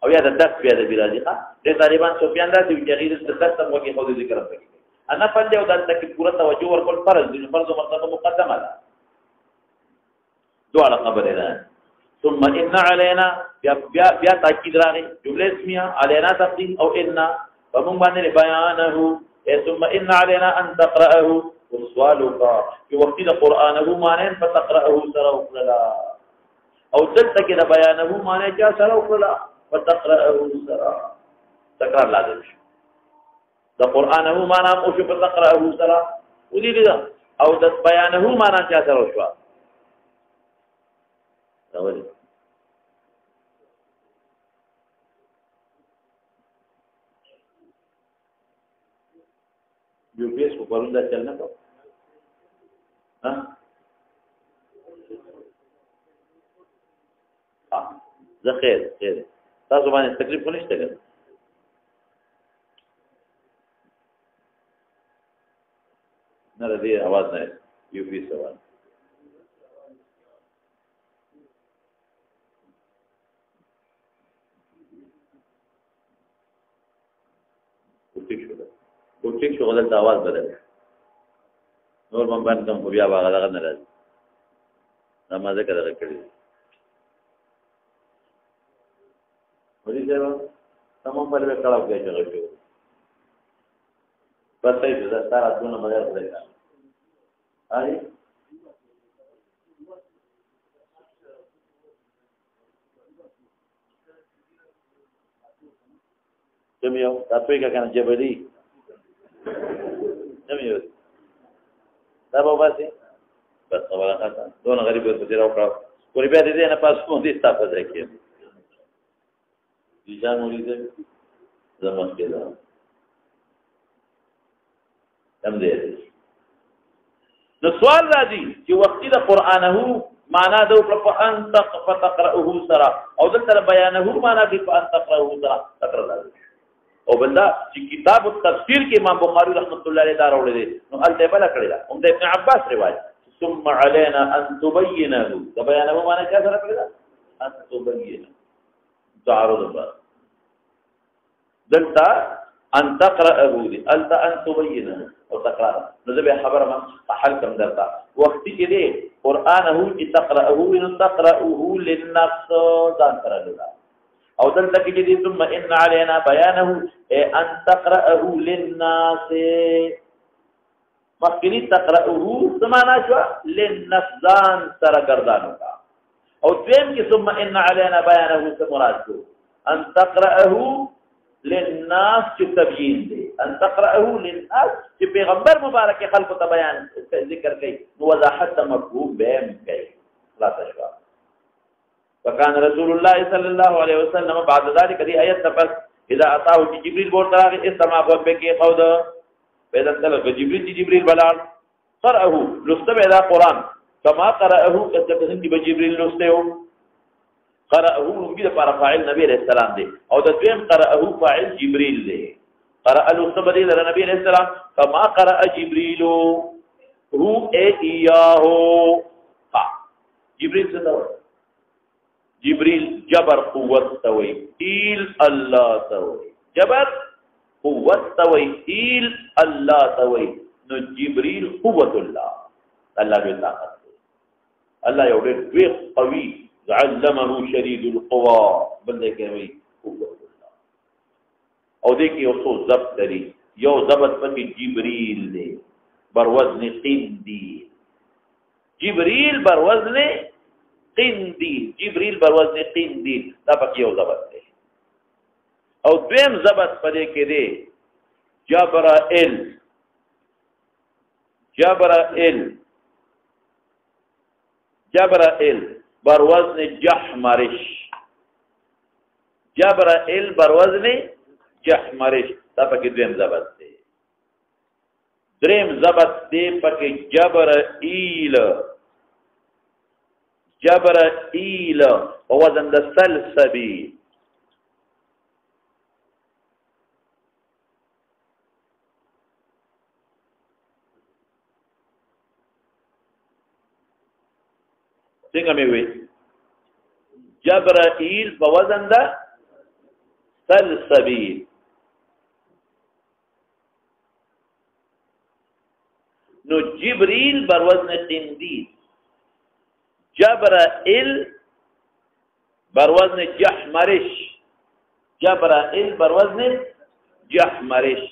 او یا د دس بیا د راځي د طالبان سفیان دا چې غیر د دس هم وګي خو ذکر هم کوي انا پندې او دلته کې پوره توجه ورکول فرض دي فرض او مرتبه مقدمه ده دواړه خبره ده ثم ان علينا بیا تاکید راغی جمله اسمیه علينا تقدیم او ان فمن باندې بیانه ثم ان علينا ان تقرأه وسوالك في وقت القرآن معنى فتقرأه سرا او دلته کې د بیانه معنی چا سره وکړه فتقرأه سرا تکرار لازم شي د قرآنه معنی او شو فتقرأه سرا ودي دا او د بیانه معنی چا سره وشو راولي یو بیس کو پروندا چلنا کو ها زه خیر تاسو باندې تکلیف نشته ګر نه دې आवाज نه یو بیس आवाज کوټیک شو غلط आवाज بدل نور من باندې کوم بیا باغ دغه نه راځي نماز کړه کړی ورې ځو تمام په لور کړه کې ځای شو بس یې دا ستاره دونه مګر کړی آی جميع تاسو یې کنه جبري جميع دا بابا سي بس ولا خاطر دونه غریب ورته راو کړو کوي بیا دې نه پاس مو دي تاسو ځکه ځان ولې زموږ کې دا تم دې نو سوال راځي چې وختي د قرانه معنا د ان تقرأه سرا او دلته بیانه معنا د ان تقرأه سرا تکرار راځي او بلدا چې کتاب التفسیر کې امام بخاری رحمۃ اللہ علیہ دا راوړل دي نو التبلا کړی دا هم د ابن عباس روایت ثم علينا ان تبينه دا بیانه معنا څه سره کړی دا ان تبينه تعارض بس دلته ان تقرأه دي الت ان تبينه او تکرار نو زه به خبره ما حل کوم درته وخت کې دي قرانه چې تقرأه ان تقرأه للنفس ځان سره لږه او دلته کې دي ثم ان علينا بيانه ان تقرأه للناس مخکې تقرأه سمانا شو للنفسان سره ګرځانو کا او دیم کې ثم ان علينا بيانه څه مراد شو ان تقرأه للناس چې تبیین دي ان تقرأه للناس چې پیغمبر مبارک خلق ته بیان ذکر کوي نو وضاحت مفهوم به کوي خلاص شو وكان رسول الله صلى الله عليه وسلم بعد ذلك دي آيات تفس اذا اتاه جبريل بورتاغ استمع بك قود پیدا تل جبريل بلال قرأه لستم الى قران كما قرأه كتبن جبريل لسته قرأه نبي لپاره فاعل نبی عليه السلام دي او د دویم قرأه فاعل جبريل دي قرأ لستم دي نبی عليه السلام كما قرأ جبريل هو اياه جبريل څه جبريل جبر قوت توي إيل الله توي جبر قوت توي إيل الله توي نو جبريل قوت الله بطاقت الله يولد قوي علمه شديد القوى بل كوي قوت او دې کې یو څو ضبط لري یو ضبط پکې جبريل دی بر وزن قنديل جبريل بر وزن قنديل جبريل بر وزن قنديل دا پکې یو ضبط دی او دویم ضبط پدې کې دی جبرائيل بر وزن جحمرش جبرائيل بر وزن جحمرش دا پکې دویم ضبط دی دریم ضبط دی پکې جبرائيل په وزن د سلسبي څنګه مې وې جبرائيل په وزن د سلسبيل نو جبريل بر وزن قنديل جبرائيل بر وزن جحمرش جبرائيل بر وزن جحمرش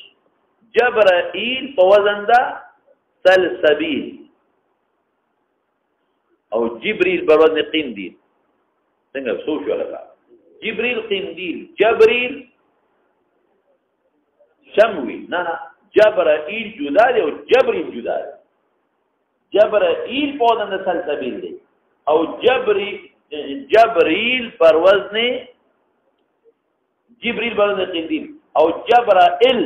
جبرائيل په وزن د سلسبيل او جبريل بر وزن قنديل څنګه سوچ ولا جبريل قنديل جبريل شموي نه جبرائيل جدا دی او جبريل جدا دی جبرائيل په وزن د سلسبيل دی او جبريل پر وزن جبريل پر وزن قنديل او جبرائيل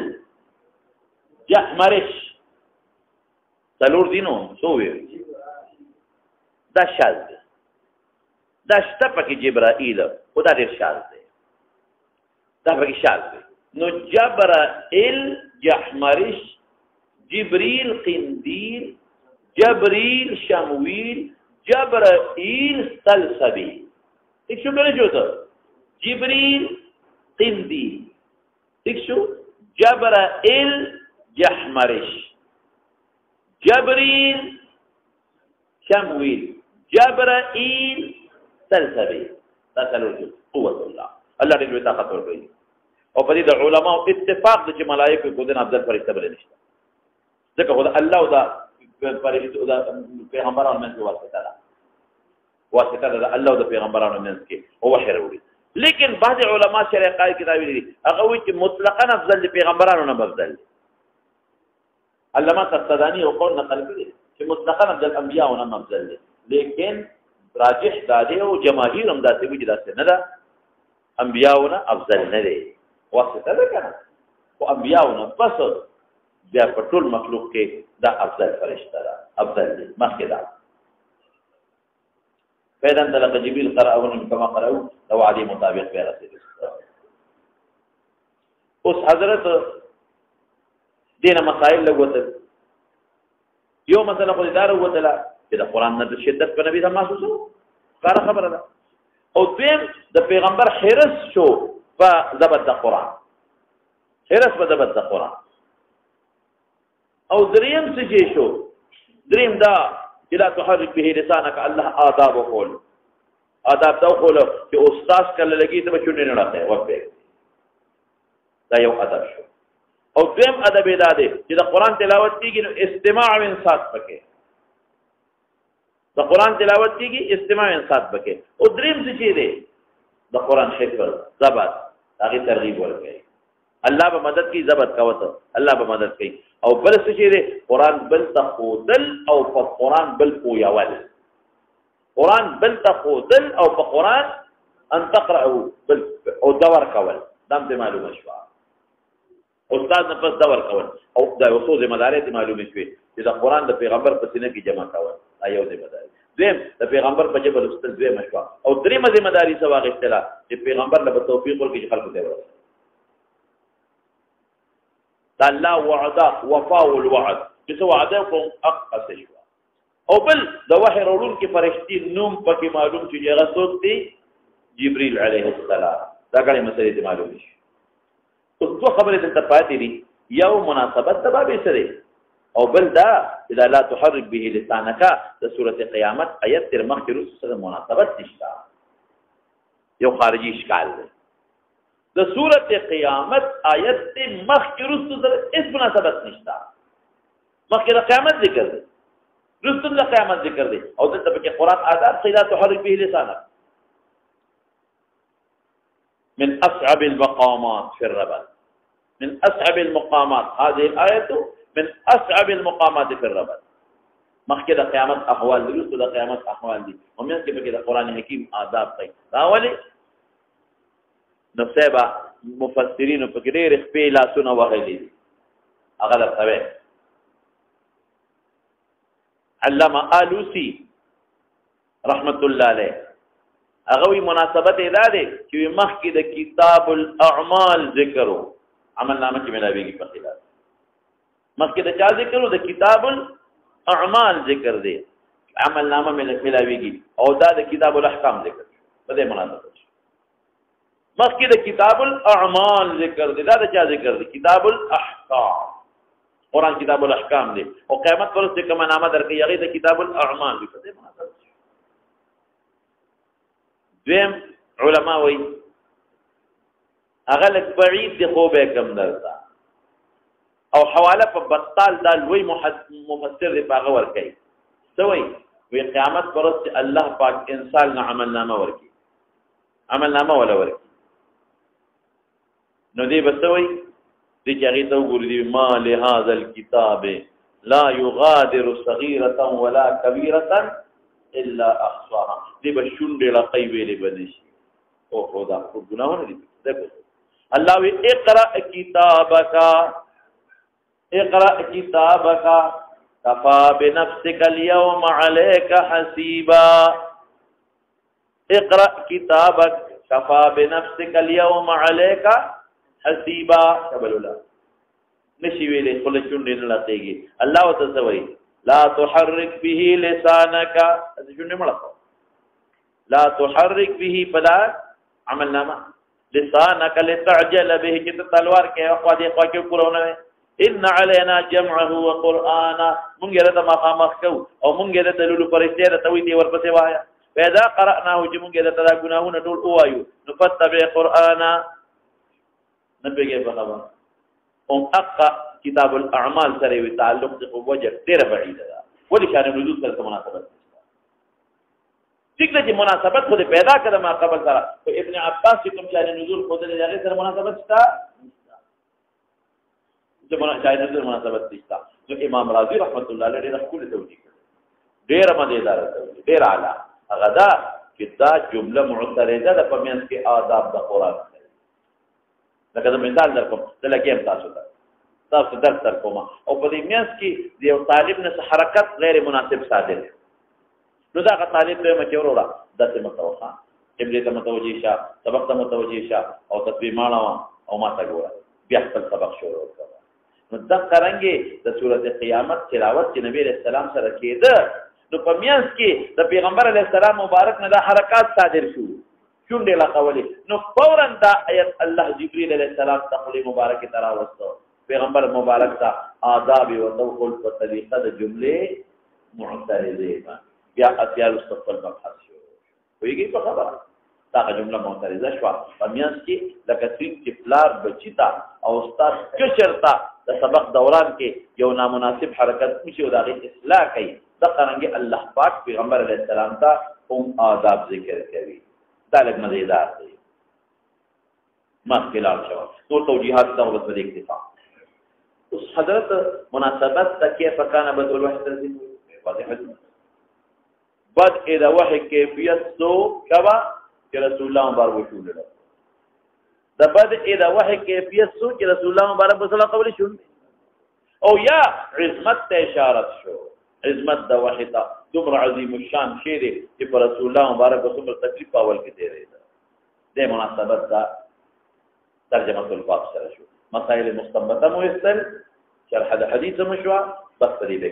جحمرش څلور دینو سو وی دا شاذ دی دا شته پکې جبرائيل خدا ډېر شاذ دی دا پکې شاذ دی نو جبرائيل جحمرش جبريل قنديل جبريل شمويل جبرائيل سلسبيل ٹھیک شو کنه جو ته جبريل قنديل ٹھیک شو جبرائيل جحمرش جبريل شمويل جبرائيل سلسبيل دا څلور قوت الله دې لوی طاقت ورکړي او په دې د علماء اتفاق د چې ملائکه کو دین افضل فرشته بل نشته ځکه خدای الله او دا فرشته دا پیغمبرانو منځ کې واسطه ده الله او د پیغمبرانو منځ کې او وحی وروړي لیکن بعض علماء شرع قائل کتابي دي هغه وایي چې مطلقاً افضل د پیغمبرانو نه افضل علامه قصدانی او قول نقل کړي چې مطلقاً افضل انبیاء او نه افضل دي لیکن راجح داده او جماهیر هم داسې وي چې داسې نه ده انبیاءونه افضل نه دي واسطه ده کنه او انبیاءونه بس بیا په ټول مخلوق کې دا افضل فرشته ده افضل دي مخکې ده فإذا انطلق جبريل قرأهم كما قرأوا لو عادي مطابق بیا رسېږي اوس حضرت دینه مسائل لګوتل یو مسله خو دار وته چې د قران نه شدت په نبی ته محسوسو کار خبره ده او دیم د پیغمبر حرس شو په ضبط د قران حرس په ضبط د قران او دریم څه شو دریم دا چې لا تحرك به لسانك الله آداب وقول آداب دا وقول چې استاد کله لګي ته چونې نه راځي وخت دا یو ادب شو او دیم ادب دا دی چې د قران تلاوت کیږي نو استماع او انصات پکې د قران تلاوت کیږي استماع او انصات پکې او دریم څه دی د قران حفظ ضبط هغه ترغیب ورکړي الله به مدد کوي ضبط کوته الله به مدد کوي او بل څه دی قران بل تخودل او په قران بل پویول قران بل تخودل او په قران ان تقرأه بل او دور کول دم ته معلومه شو استاد نه پس دور کول او دا اوسو ذمہ داري ته معلومه شوي چې دا قران د پیغمبر په سینه کې جمع کول ایو ذمہ داري دیم د پیغمبر په جبل استل دوی مشوا او درېمه ذمہ داري سوا غشتلا چې پیغمبر له توفیق ورکړي خلکو ته ورسي الله وعده وفاء الوعد چې څو وعده کوم اقص شو او بل د وحی رولون کې فرشتي نوم پکې معلوم چې هغه څوک دی جبريل عليه السلام دا کله مسلې ته معلوم شي اوس دوه خبرې ته پاتې دي یو مناسبت د باب سره او بل دا اذا لا تحرك به لسانك د سوره قیامت آیت تر مخکې سره مناسبت نشته یو خارجي اشکال دی د سورۃ قیامت آیت مخکې رستو سره هیڅ مناسبت نشته. مخکې د قیامت ذکر دی، رستو د قیامت ذکر دی، او دلته پکې قرآن آداب ښیي لا تحرک به لسانک من أصعب المقامات في الربد، من أصعب المقامات، هذه الآية من أصعب المقامات في الربد. مخکې د قیامت احوال دي، رستو د قیامت احوال دي، او مینځ کې پکې د قرآن حکیم آداب ښیي. دا ولې نو صاحبه مفسرینو پکې ډېرې خپې لاسونه وهلي دي. هغه درته وایي علامه آلوسی رحمت الله علیه هغه وی مناسبت ادا دی چې مخکې د کتاب الاعمال ذکر وو، عمل نامه کې ملاویږي په خلاف. مخکې د چا ذکر وو؟ د کتاب الاعمال ذکر دی، عمل نامه ملاویږي، او دا د کتاب الاحکام ذکر په دې مناسبت. مخکې د کتاب الاعمال ذکر دی، دا د چا ذکر دی؟ کتاب الاحکام. قرآن کتاب الاحکام دی، او قیامت پر څه کومه نامه درکې هغه د کتاب الاعمال دی. په دې مناسبت دویم علما وایي هغه لږ بعید دی، خو به کم درته او حواله په بطال دا لوی مفسر دی په هغه ورکوي. څه وایي؟ وایي قیامت پر ورځ الله پاک انسان نه عمل نامه ورکوي، عمل نامه ولا ورکوي. نو دی به څه وایي؟ دی چې هغې ته وګوري دی ما لهذا الکتاب لا یغادر صغیرة ولا کبیرة الا احصاها. دی به شونډې لقۍ ویلې به نه شي. اوهو دا خو ګناهونه دي. الله وی اقرأ کتابک، اقرأ کتابک کفا بنفسک اليوم علیک حسیبا. اقرأ کتابک کفا بنفسک اليوم علیک حسیبا. قبل الله نشي ویلې خپل چونډې نه لقېږي. الله ورته څه وایي؟ لا تحرك به لسانك، شونډې مړه کړه. لا تحرك به پدا عمل نامه لسانك لتعجل به، چې ته تلوار کې خوا دې خوا کې پورونه. ان علينا جمعه وقرانا، مونږ یې ته مخامخ کوو او مونږ یې ته لولو پرشته ته وي دی ورپسې وایا. پیدا قرأناه چې مونږ یې ته ګناهونه ټول وایو، نو فتبع قرانا. نبیږي په خبره هم اقا کتاب الاعمال سره وی تعلق د وجه ډیره بعیده ده. ولې شان نزول سره مناسبت نشته؟ ټیک ده چې مناسبت خو پیدا کړه ما قبل سره، او ابن عباس کوم شان نزول خو د هغه سره مناسبت شته چې شاید نزول مناسبت نشته. نو امام رازی رحمت الله علیه ډیره خپل توجیه کړه، ډیره مدیدار توجیه، ډیره اعلی. هغه دا چې دا جمله معترضه ده په منځ کې آداب د قرآن. لکه د مثال در کوم د لګیم تاسو درس در کوم، او په دې میاس کې د یو طالب نه حرکت غیر مناسب صادر، نو دا طالب ته مچ وروړه دته متوخا قبله ته متوجي شه، سبق ته متوجي شه، او تسبیح ماړه او ما ته ګوره بیا خپل سبق شروع کړه. نو دا څنګه د سورۃ قیامت تلاوت چې نبی رسول الله سره کېده، نو په میاس کې د پیغمبر علیه السلام مبارک نه د حرکات صادر شو، شونډې لقولې. نو فورا دا آیت الله جبرئیل علیه السلام تخلی مبارک ترا وستو پیغمبر مبارک تا آداب و توقل په طریقه د جمله معترضه بیا اتیار استقبال مبحث شو. ویږي په خبره دا جمله معترضه شو په میاس کې لکه څنګه چې پلار بچی تا او استاد کشرتا د سبق دوران کې یو نامناسب حرکت میشي او دا غي اصلاح کوي. دا څنګه الله پاک پیغمبر علیه السلام ته هم آداب ذکر کوي. دا لږ مزیدار دی. مخکې لاړ شو ټول توجیهات ته وبس په اکتفا. اوس حضرت مناسبت ته کیف کان بدء الوحی تنزیل واضح بدء الوحی کیفیت سو کبا چې رسول الله مبارک وشول دا بدء الوحی کیفیت سو چې رسول الله مبارک صلی الله علیه وسلم او یا عظمت ته اشاره شو. عظمت د وحی ته دومره عظیم الشان شی دی چې پر رسول الله مبارک څومره تکلیف اول کې دی دی د مناسبت دا ترجمه الفاظ سره شو. مسائل مستنبطه مو استل شرح د حدیث مشوا بس دې به